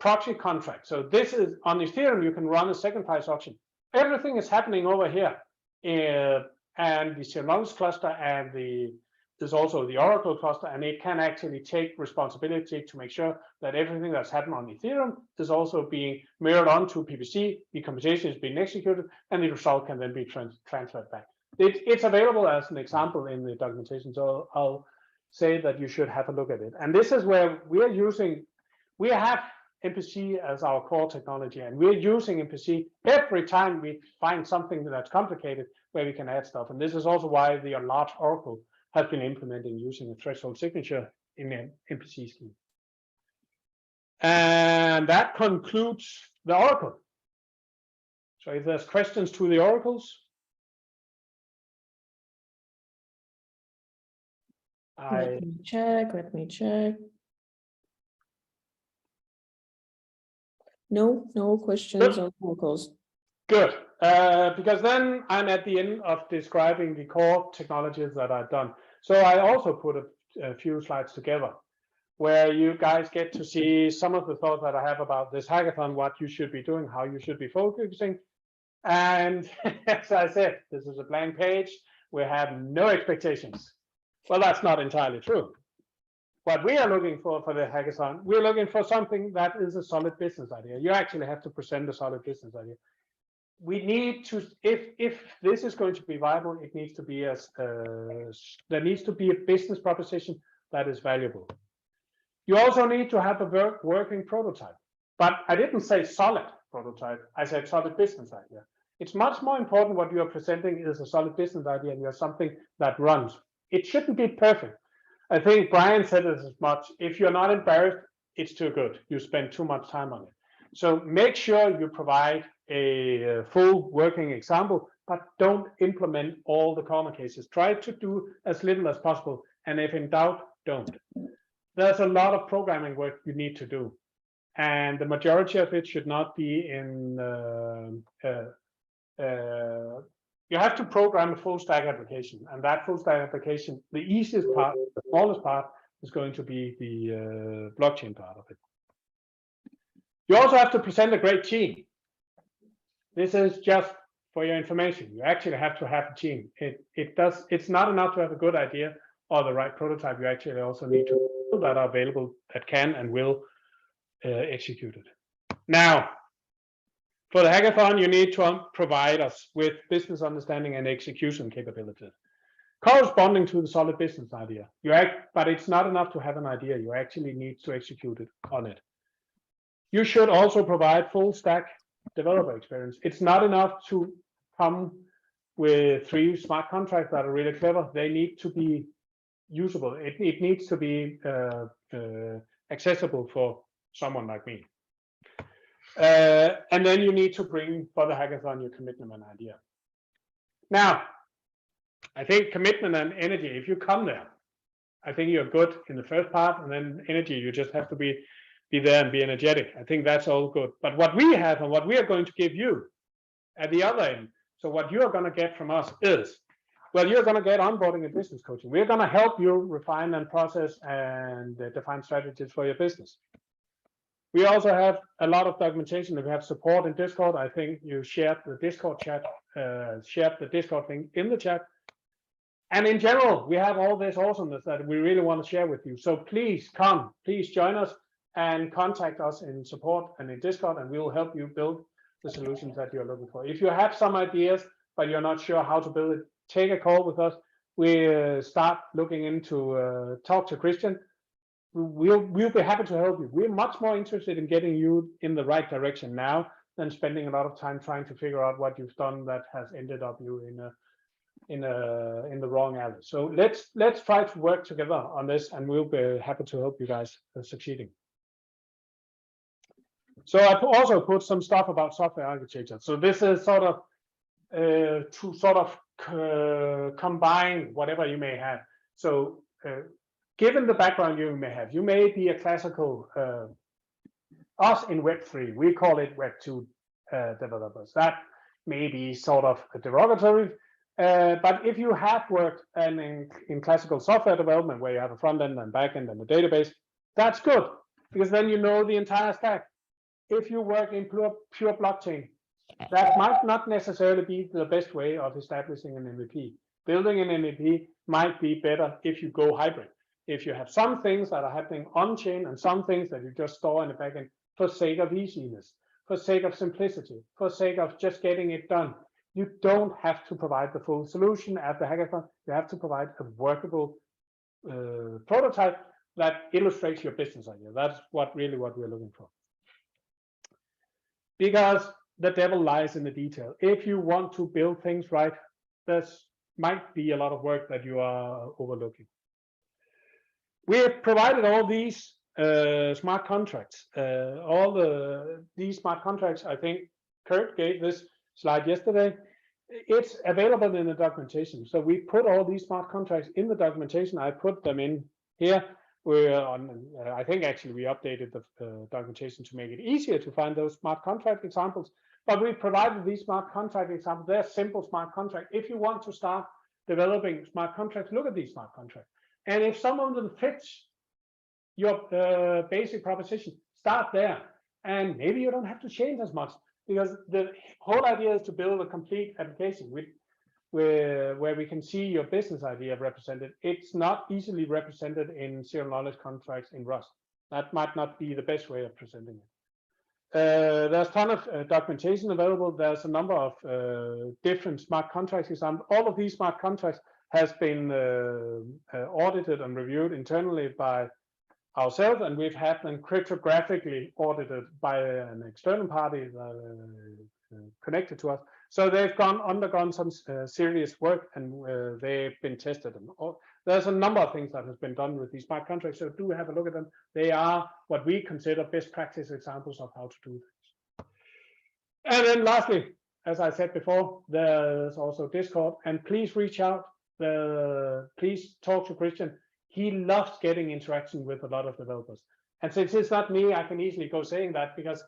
proxy contract. So this is on Ethereum, you can run a second price auction. Everything is happening over here, and the zero-knowledge cluster and there's also the oracle cluster, and it can actually take responsibility to make sure that everything that's happened on Ethereum is also being mirrored onto PBC, the computation is being executed, and the result can then be transferred back. It's available as an example in the documentation, so I'll say that you should have a look at it. And this is where we have MPC as our core technology, and we're using MPC every time we find something that's complicated where we can add stuff. And this is also why the large oracle has been implementing using a threshold signature in an MPC scheme. And that concludes the oracle. So if there's questions to the oracles, Let me check. No questions on oracles. Good, because then I'm at the end of describing the core technologies that I've done. So I also put a few slides together where you guys get to see some of the thoughts that I have about this hackathon, what you should be doing, how you should be focusing. And as I said, this is a blank page. We have no expectations. Well, that's not entirely true. What we are looking for the hackathon, we're looking for something that is a solid business idea. You actually have to present a solid business idea. We need to, if this is going to be viable, it needs to be there needs to be a business proposition that is valuable. You also need to have a working prototype, but I didn't say solid prototype. I said solid business idea. It's much more important what you are presenting is a solid business idea, and you have something that runs. It shouldn't be perfect. I think Brian said it as much. If you're not embarrassed, it's too good. You spend too much time on it. So make sure you provide a full working example, but don't implement all the corner cases. Try to do as little as possible, and if in doubt, don't. There's a lot of programming work you need to do, and the majority of it should not be in you have to program a full stack application, and that full stack application, the easiest part, the smallest part, is going to be the blockchain part of it. You also have to present a great team. This is just for your information. You actually have to have a team. It's not enough to have a good idea or the right prototype. You actually also need to people that are available that can and will execute it. Now, for the hackathon, you need to provide us with business understanding and execution capabilities corresponding to the solid business idea. But it's not enough to have an idea. You actually need to execute it on it. You should also provide full stack developer experience. It's not enough to come with 3 smart contracts that are really clever. They need to be usable. It needs to be accessible for someone like me. And then you need to bring for the hackathon your commitment and idea. Now, I think commitment and energy, if you come there, I think you're good in the first part, and then energy, you just have to be there and be energetic. I think that's all good. But what we have and what we are going to give you at the other end, so what you're going to get from us is, well, you're going to get onboarding and business coaching. We're going to help you refine and process and define strategies for your business. We also have a lot of documentation. We have support in Discord. I think you shared the Discord chat, shared the Discord link in the chat. And in general, we have all this awesomeness that we really want to share with you. So please come, please join us and contact us in support and in Discord, and we will help you build the solutions that you're looking for. If you have some ideas, but you're not sure how to build it, take a call with us. We start looking into talk to Christian. We'll be happy to help you. We're much more interested in getting you in the right direction now than spending a lot of time trying to figure out what you've done that has ended up you in the wrong alley. So let's try to work together on this, and we'll be happy to help you guys succeeding. So I also put some stuff about software architecture. So this is sort of to sort of combine whatever you may have. So given the background you may have, you may be a classical, us in Web3, we call it Web2 developers. That may be sort of derogatory, but if you have worked in classical software development where you have a front end and back end and a database, that's good, because then you know the entire stack. If you work in pure blockchain, that might not necessarily be the best way of establishing an MVP. Building an MVP might be better if you go hybrid. If you have some things that are happening on chain and some things that you just store in the backend for sake of easiness, for sake of simplicity, for sake of just getting it done. You don't have to provide the full solution at the hackathon. You have to provide a workable prototype that illustrates your business idea. That's really what we're looking for. Because the devil lies in the detail. If you want to build things right, there's might be a lot of work that you are overlooking. We have provided all these smart contracts. These smart contracts, I think Kurt gave this slide yesterday. It's available in the documentation. So we put all these smart contracts in the documentation. I put them in here. We're on, I think actually we updated the documentation to make it easier to find those smart contract examples. But we provided these smart contract examples. They're simple smart contracts. If you want to start developing smart contracts, look at these smart contracts. And if some of them fits your basic proposition, start there. And maybe you don't have to change as much, because the whole idea is to build a complete application where we can see your business idea represented. It's not easily represented in zero knowledge contracts in Rust. That might not be the best way of presenting it. There's a ton of documentation available. There's a number of different smart contracts examples. All of these smart contracts has been audited and reviewed internally by ourselves, and we've had them cryptographically audited by an external party connected to us. So they've undergone some serious work, and they've been tested. And there's a number of things that has been done with these smart contracts, so do have a look at them. They are what we consider best practice examples of how to do things. And then lastly, as I said before, there's also Discord, and please reach out. Please talk to Christian. He loves getting interaction with a lot of developers. And since it's not me, I can easily go saying that because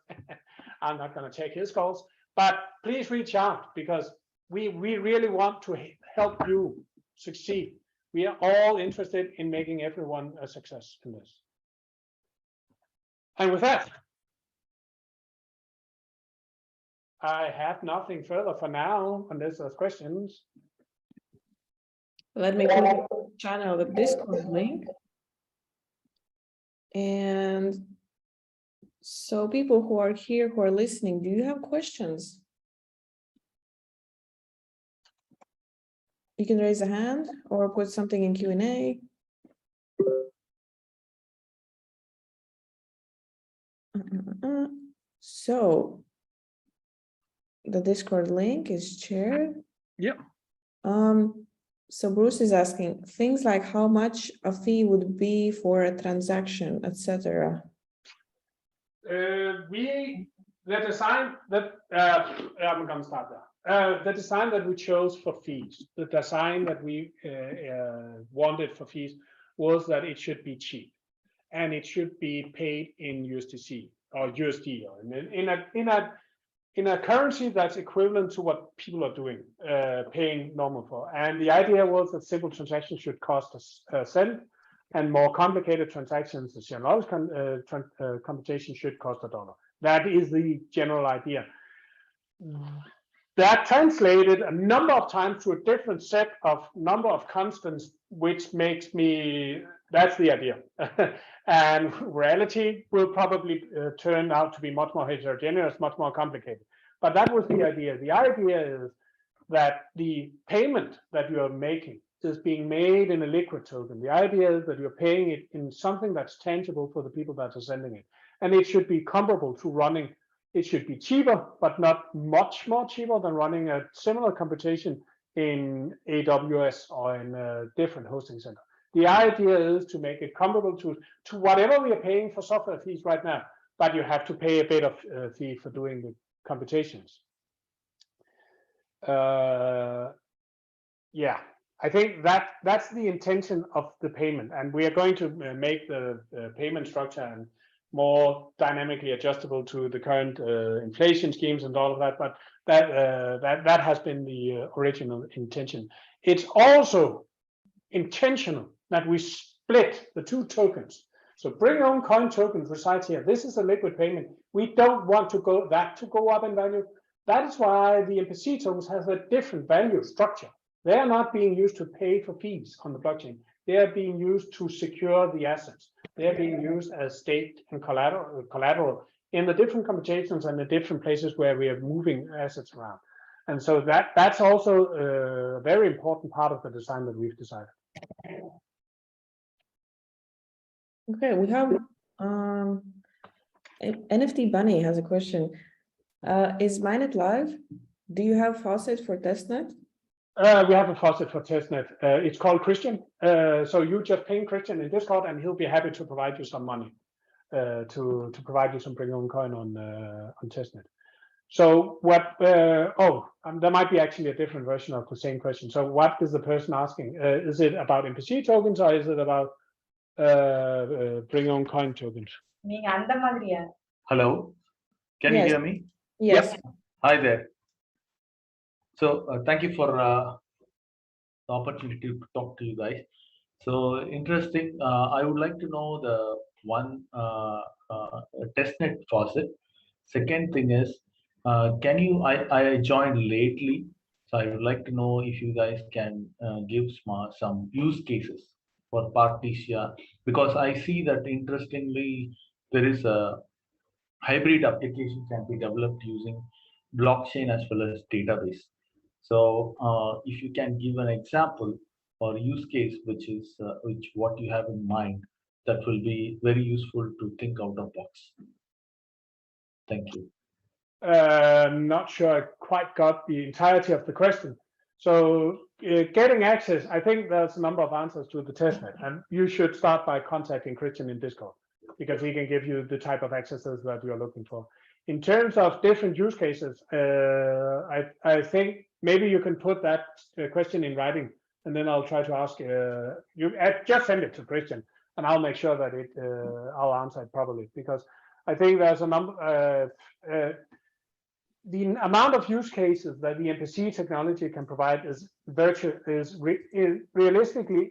I'm not going to take his calls. But please reach out, because we really want to help you succeed. We are all interested in making everyone a success in this. And with that, I have nothing further for now, unless there's questions. Let me put in the channel the Discord link. And so people who are here, who are listening, do you have questions? You can raise a hand or put something in Q&A. So the Discord link is shared. Yep. So Bruce is asking things like how much a fee would be for a transaction, etc. The design that I'm going to start there. The design that we chose for fees, the design that we wanted for fees was that it should be cheap, and it should be paid in USDC or USD, or in a currency that's equivalent to what people are doing, paying normal for. And the idea was that simple transactions should cost a cent, and more complicated transactions, the zero knowledge computation, should cost $1. That is the general idea. That translated a number of times to a different set of number of constants, which makes me, that's the idea. And reality will probably turn out to be much more heterogeneous, much more complicated. But that was the idea. The idea is that the payment that you are making is being made in a liquid token. The idea is that you're paying it in something that's tangible for the people that are sending it. And it should be comparable to running. It should be cheaper, but not much more cheaper than running a similar computation in AWS or in a different hosting center. The idea is to make it comparable to whatever we are paying for software fees right now, but you have to pay a bit of fee for doing the computations. Yeah, I think that's the intention of the payment, and we are going to make the payment structure and more dynamically adjustable to the current inflation schemes and all of that. But that has been the original intention. It's also intentional that we split the two tokens. So bring your own coin token resides here. This is a liquid payment. We don't want to go up in value. That is why the MPC tokens has a different value structure. They are not being used to pay for fees on the blockchain. They are being used to secure the assets. They are being used as state and collateral in the different computations and the different places where we are moving assets around. And so that's also a very important part of the design that we've decided. Okay, we have NFT Bunny has a question. Is Mainnet live? Do you have faucet for testnet? We have a faucet for testnet. It's called Christian. So you just ping Christian in Discord, and he'll be happy to provide you some money to provide you some bring your own coin on testnet. So what? There might be actually a different version of the same question. So what is the person asking? Is it about MPC tokens, or is it about bring your own coin tokens? Hello, can you hear me? Yes. Yep. Hi there. So thank you for the opportunity to talk to you guys. So interesting. I would like to know the one testnet faucet. Second thing is, can you? I joined lately, so I would like to know if you guys can give some use cases for Partisia, because I see that interestingly there is a hybrid application can be developed using blockchain as well as database. So if you can give an example or use case, which what you have in mind, that will be very useful to think out of box. Thank you. Not sure I quite got the entirety of the question. So getting access, I think there's a number of answers to the testnet, and you should start by contacting Christian in Discord, because he can give you the type of accesses that you're looking for. In terms of different use cases, I think maybe you can put that question in writing, and then I'll try to ask you. Just send it to Christian, and I'll make sure that I'll answer it properly, because I think there's a number. the amount of use cases that the MPC technology can provide is realistically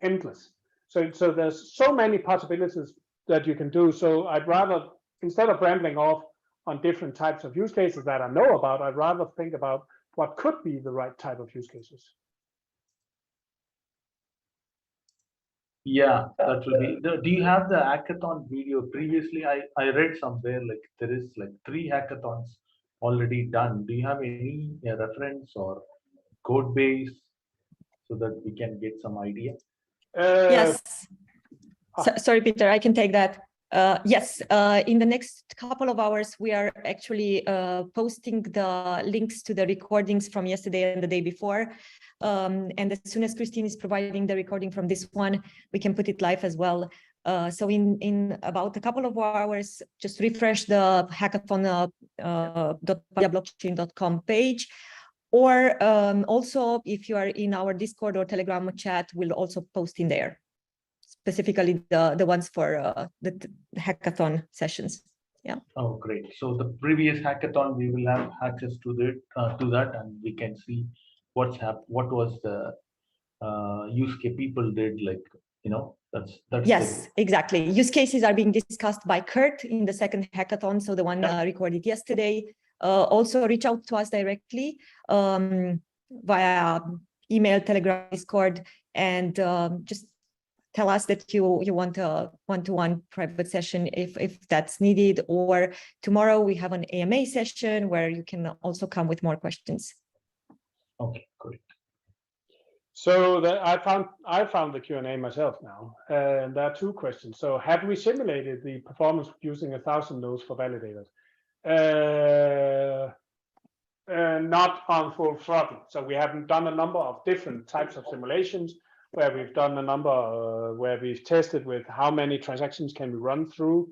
endless. So there's so many possibilities that you can do. So I'd rather, instead of rambling off on different types of use cases that I know about, I'd rather think about what could be the right type of use cases. Yeah, that will be. Do you have the hackathon video? Previously, I read somewhere like there is like 3 hackathons already done. Do you have any reference or code base so that we can get some idea? Yes. Sorry, Peter, I can take that. Yes, in the next couple of hours, we are actually posting the links to the recordings from yesterday and the day before. And as soon as Christine is providing the recording from this one, we can put it live as well. So in about a couple of hours, just refresh the hackathon.partiasiablockchain.com page. Or also, if you are in our Discord or Telegram chat, we'll also post in there, specifically the ones for the hackathon sessions. Yeah. Oh, great. So the previous hackathon, we will have access to that, and we can see what was the use case people did, like, that's yes, exactly. Use cases are being discussed by Kurt in the second hackathon, so the one recorded yesterday. Also reach out to us directly via email, Telegram, Discord, and just tell us that you want a one-to-one private session if that's needed, or tomorrow we have an AMA session where you can also come with more questions. Okay, great. So I found the Q&A myself now, and there are 2 questions. So have we simulated the performance using 1,000 nodes for validators? Not on full throttle. So we haven't done a number of different types of simulations where we've done a number where we've tested with how many transactions can we run through.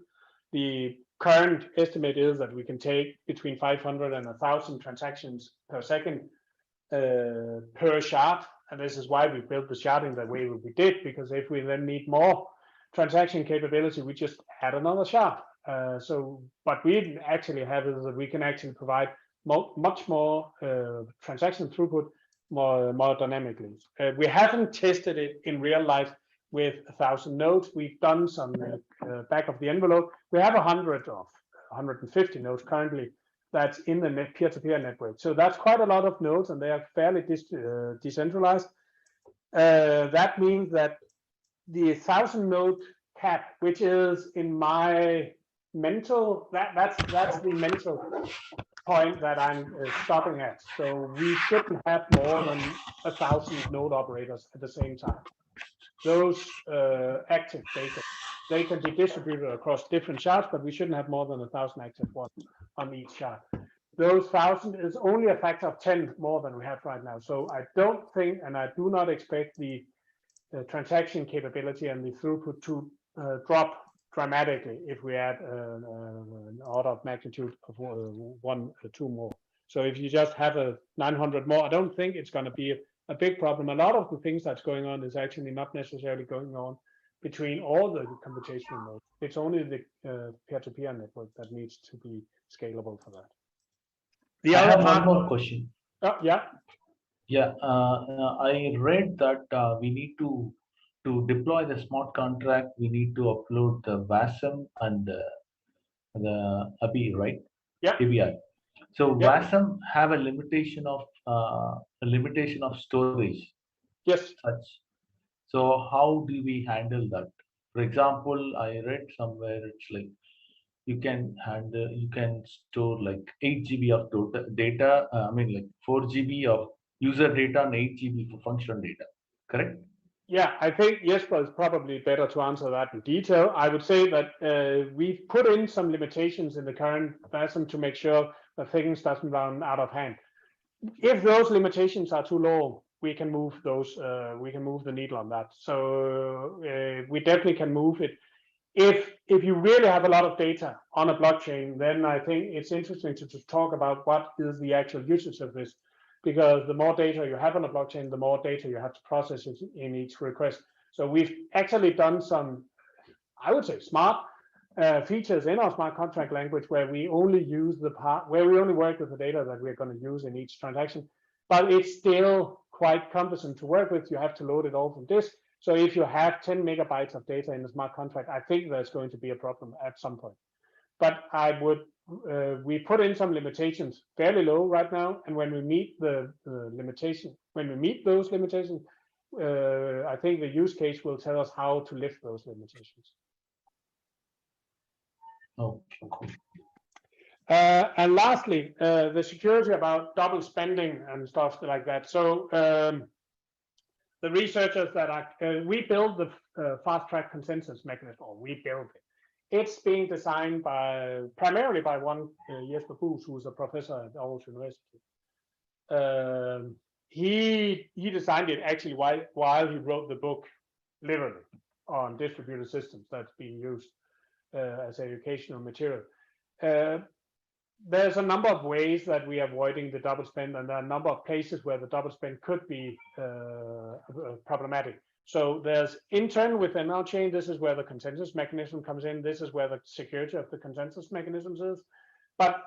The current estimate is that we can take between 500 and 1,000 transactions per second per shard. And this is why we built the sharding the way we did, because if we then need more transaction capability, we just add another shard. But we actually have is that we can actually provide much more transaction throughput more dynamically. We haven't tested it in real life with 1,000 nodes. We've done some back of the envelope. We have 150 nodes currently that's in the peer-to-peer network. So that's quite a lot of nodes, and they are fairly decentralized. That means that the 1,000 node cap, which is in my mental, that's the mental point that I'm stopping at. So we shouldn't have more than 1,000 node operators at the same time. Those active data, they can be distributed across different shards, but we shouldn't have more than 1,000 active ones on each shard. Those 1,000 is only a factor of 10 more than we have right now. So I don't think, and I do not expect the transaction capability and the throughput to drop dramatically if we add an order of magnitude of 1 or 2 more. So if you just have a 900 more, I don't think it's going to be a big problem. A lot of the things that's going on is actually not necessarily going on between all the computational nodes. It's only the peer-to-peer network that needs to be scalable for that. I have one more question. Yeah. Yeah, I read that we need to deploy the smart contract. We need to upload the WASM and the API, right? Yeah. API. So yeah. WASM have a limitation of storage. Yes. So how do we handle that? For example, I read somewhere it's like you can store like 8 GB of data. I mean, like 4 GB of user data and 8 GB for functional data. Correct? Yeah, I think Jesper is probably better to answer that in detail. I would say that we've put in some limitations in the current WASM to make sure that things doesn't run out of hand. If those limitations are too low, we can move those. We can move the needle on that. So we definitely can move it. If you really have a lot of data on a blockchain, then I think it's interesting to talk about what is the actual usage of this, because the more data you have on a blockchain, the more data you have to process in each request. So we've actually done some, I would say, smart features in our smart contract language where we only use the part, where we only work with the data that we're going to use in each transaction, but it's still quite cumbersome to work with. You have to load it all from disk. So if you have 10 megabytes of data in the smart contract, I think there's going to be a problem at some point. But I would, we put in some limitations fairly low right now, and when we meet the limitation, when we meet those limitations, I think the use case will tell us how to lift those limitations. Oh, cool. And lastly, the security about double spending and stuff like that. So the researchers that are, we build the fast track consensus mechanism, or we build it. It's being designed primarily by one Jesper Buus, who's a professor at Aarhus University. He designed it actually while he wrote the book, literally, on distributed systems that's being used as educational material. There's a number of ways that we are avoiding the double spend, and there are a number of places where the double spend could be problematic. So there's internal within our chain. This is where the consensus mechanism comes in. This is where the security of the consensus mechanisms is. But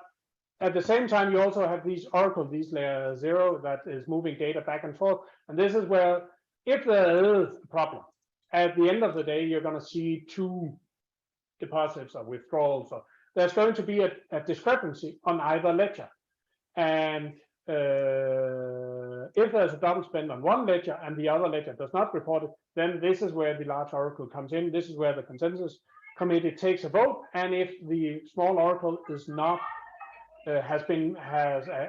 at the same time, you also have these oracles, these layer 0 that is moving data back and forth. And this is where, if there is a problem, at the end of the day, you're going to see two deposits or withdrawals. Or there's going to be a discrepancy on either ledger. And if there's a double spend on one ledger and the other ledger does not report it, then this is where the large oracle comes in. This is where the consensus committee takes a vote. And if the small oracle is not has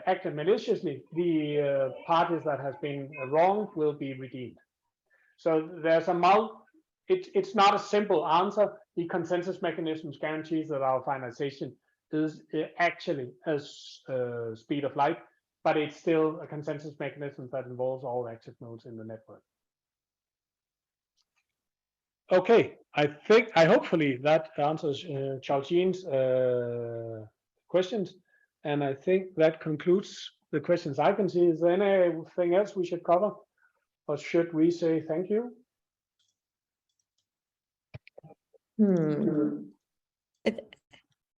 acted maliciously, the parties that has been wronged will be redeemed. So there's it's not a simple answer. The consensus mechanisms guarantees that our finalization is actually as speed of light, but it's still a consensus mechanism that involves all active nodes in the network. Okay, I hopefully that answers Charles-Jean's questions, and I think that concludes the questions I can see. Is there anything else we should cover, or should we say thank you?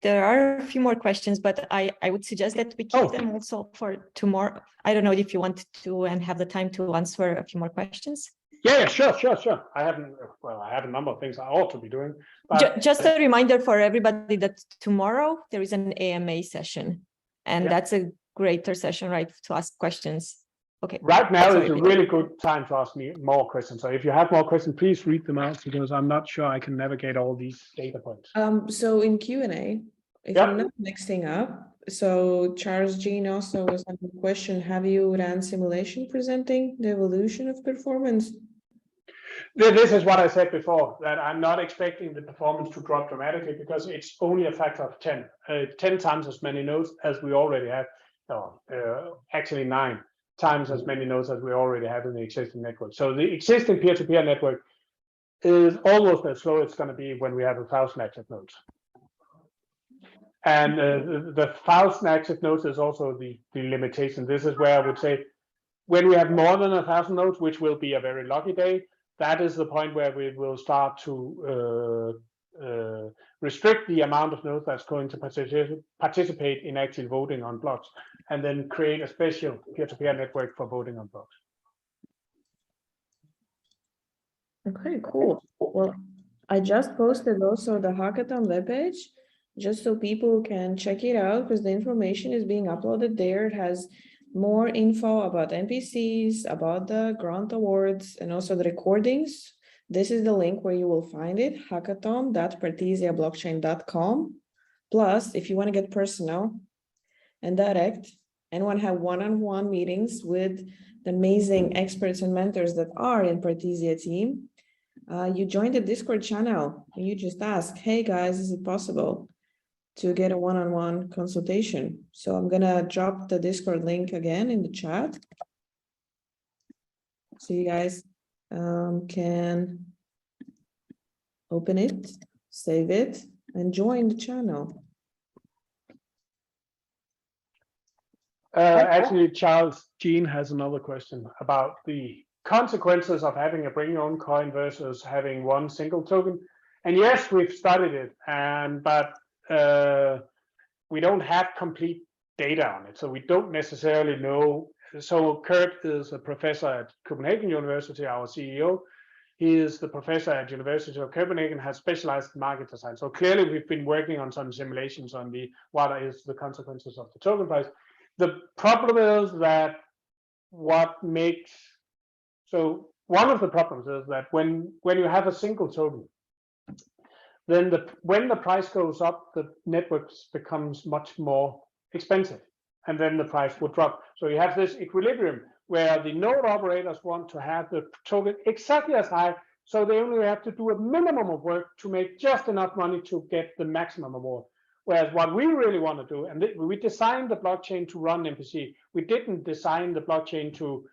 There are a few more questions, but I would suggest that we keep them also for tomorrow. I don't know if you want to and have the time to answer a few more questions. Yeah, sure. I have a number of things I ought to be doing. But just a reminder for everybody that tomorrow there is an AMA session, and that's a greater session, right, to ask questions. Okay. Right now is a really good time to ask me more questions. So if you have more questions, please read them out, because I'm not sure I can navigate all these data points. So in Q&A, if I'm not mixing up, so Charles-Jean also was on the question, have you ran simulation presenting the evolution of performance? This is what I said before, that I'm not expecting the performance to drop dramatically, because it's only a factor of 10, 10 times as many nodes as we already have, actually 9 times as many nodes as we already have in the existing network. So the existing peer-to-peer network is almost as slow as it's going to be when we have 1,000 active nodes. And the 1,000 active nodes is also the limitation. This is where I would say, when we have more than 1,000 nodes, which will be a very lucky day, that is the point where we will start to restrict the amount of nodes that's going to participate in actually voting on blocks, and then create a special peer-to-peer network for voting on blocks. Okay, cool. Well, I just posted also the Hackathon webpage, just so people can check it out, because the information is being uploaded there. It has more info about NPCs, about the grant awards, and also the recordings. This is the link where you will find it, hackathon.partisiablockchain.com. Plus, if you want to get personal and direct and want to have one-on-one meetings with the amazing experts and mentors that are in Partisia team, you join the Discord channel and you just ask, hey guys, is it possible to get a one-on-one consultation? So I'm gonna drop the Discord link again in the chat, so you guys can open it, save it, and join the channel. Actually, Charles-Jean has another question about the consequences of having a bring your own coin versus having one single token. And yes, we've studied it, but we don't have complete data on it, so we don't necessarily know. So Kurt is a professor at Copenhagen University, our CEO. He is the professor at University of Copenhagen, has specialized in market design. So clearly we've been working on some simulations on what is the consequences of the token price. The problem is that one of the problems is that when you have a single token, then when the price goes up, the networks becomes much more expensive, and then the price would drop. So you have this equilibrium where the node operators want to have the token exactly as high, so they only have to do a minimum of work to make just enough money to get the maximum reward. Whereas what we really want to do, and we designed the blockchain to run MPC. We didn't design the blockchain to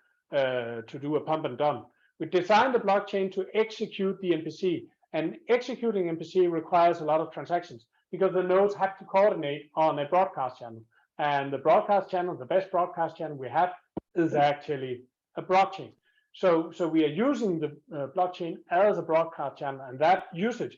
do a pump and dump. We designed the blockchain to execute the MPC, and executing MPC requires a lot of transactions because the nodes have to coordinate on a broadcast channel. And the broadcast channel, the best broadcast channel we have, is actually a blockchain. So we are using the blockchain as a broadcast channel, and that usage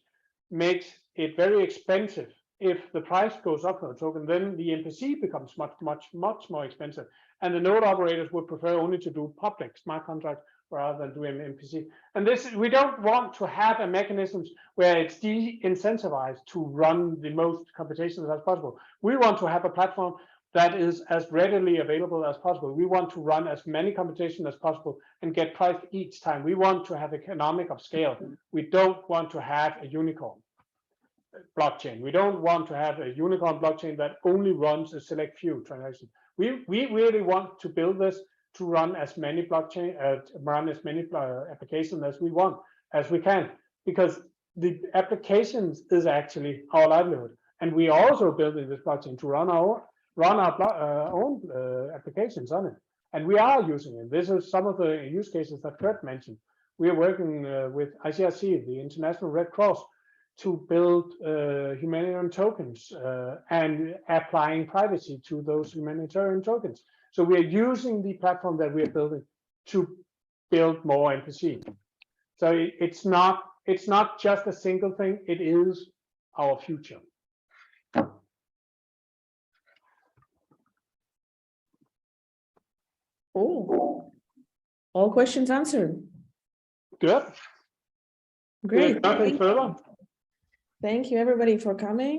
makes it very expensive. If the price goes up for a token, then the MPC becomes much more expensive, and the node operators would prefer only to do public smart contracts rather than doing MPC. And this, we don't want to have a mechanism where it's de-incentivized to run the most computations as possible. We want to have a platform that is as readily available as possible. We want to run as many computations as possible and get priced each time. We want to have economic of scale. We don't want to have a unicorn blockchain. We don't want to have a unicorn blockchain that only runs a select few transactions. We really want to build this to run as many applications as we want, as we can, because the applications is actually our livelihood, and we are also building this blockchain to run our own applications on it, and we are using it. This is some of the use cases that Kurt mentioned. We are working with ICRC, the International Red Cross, to build humanitarian tokens and applying privacy to those humanitarian tokens. So we are using the platform that we are building to build more MPC. So it's not just a single thing, it is our future. Oh, all questions answered. Good. Great. Nothing further. Thank you everybody for coming.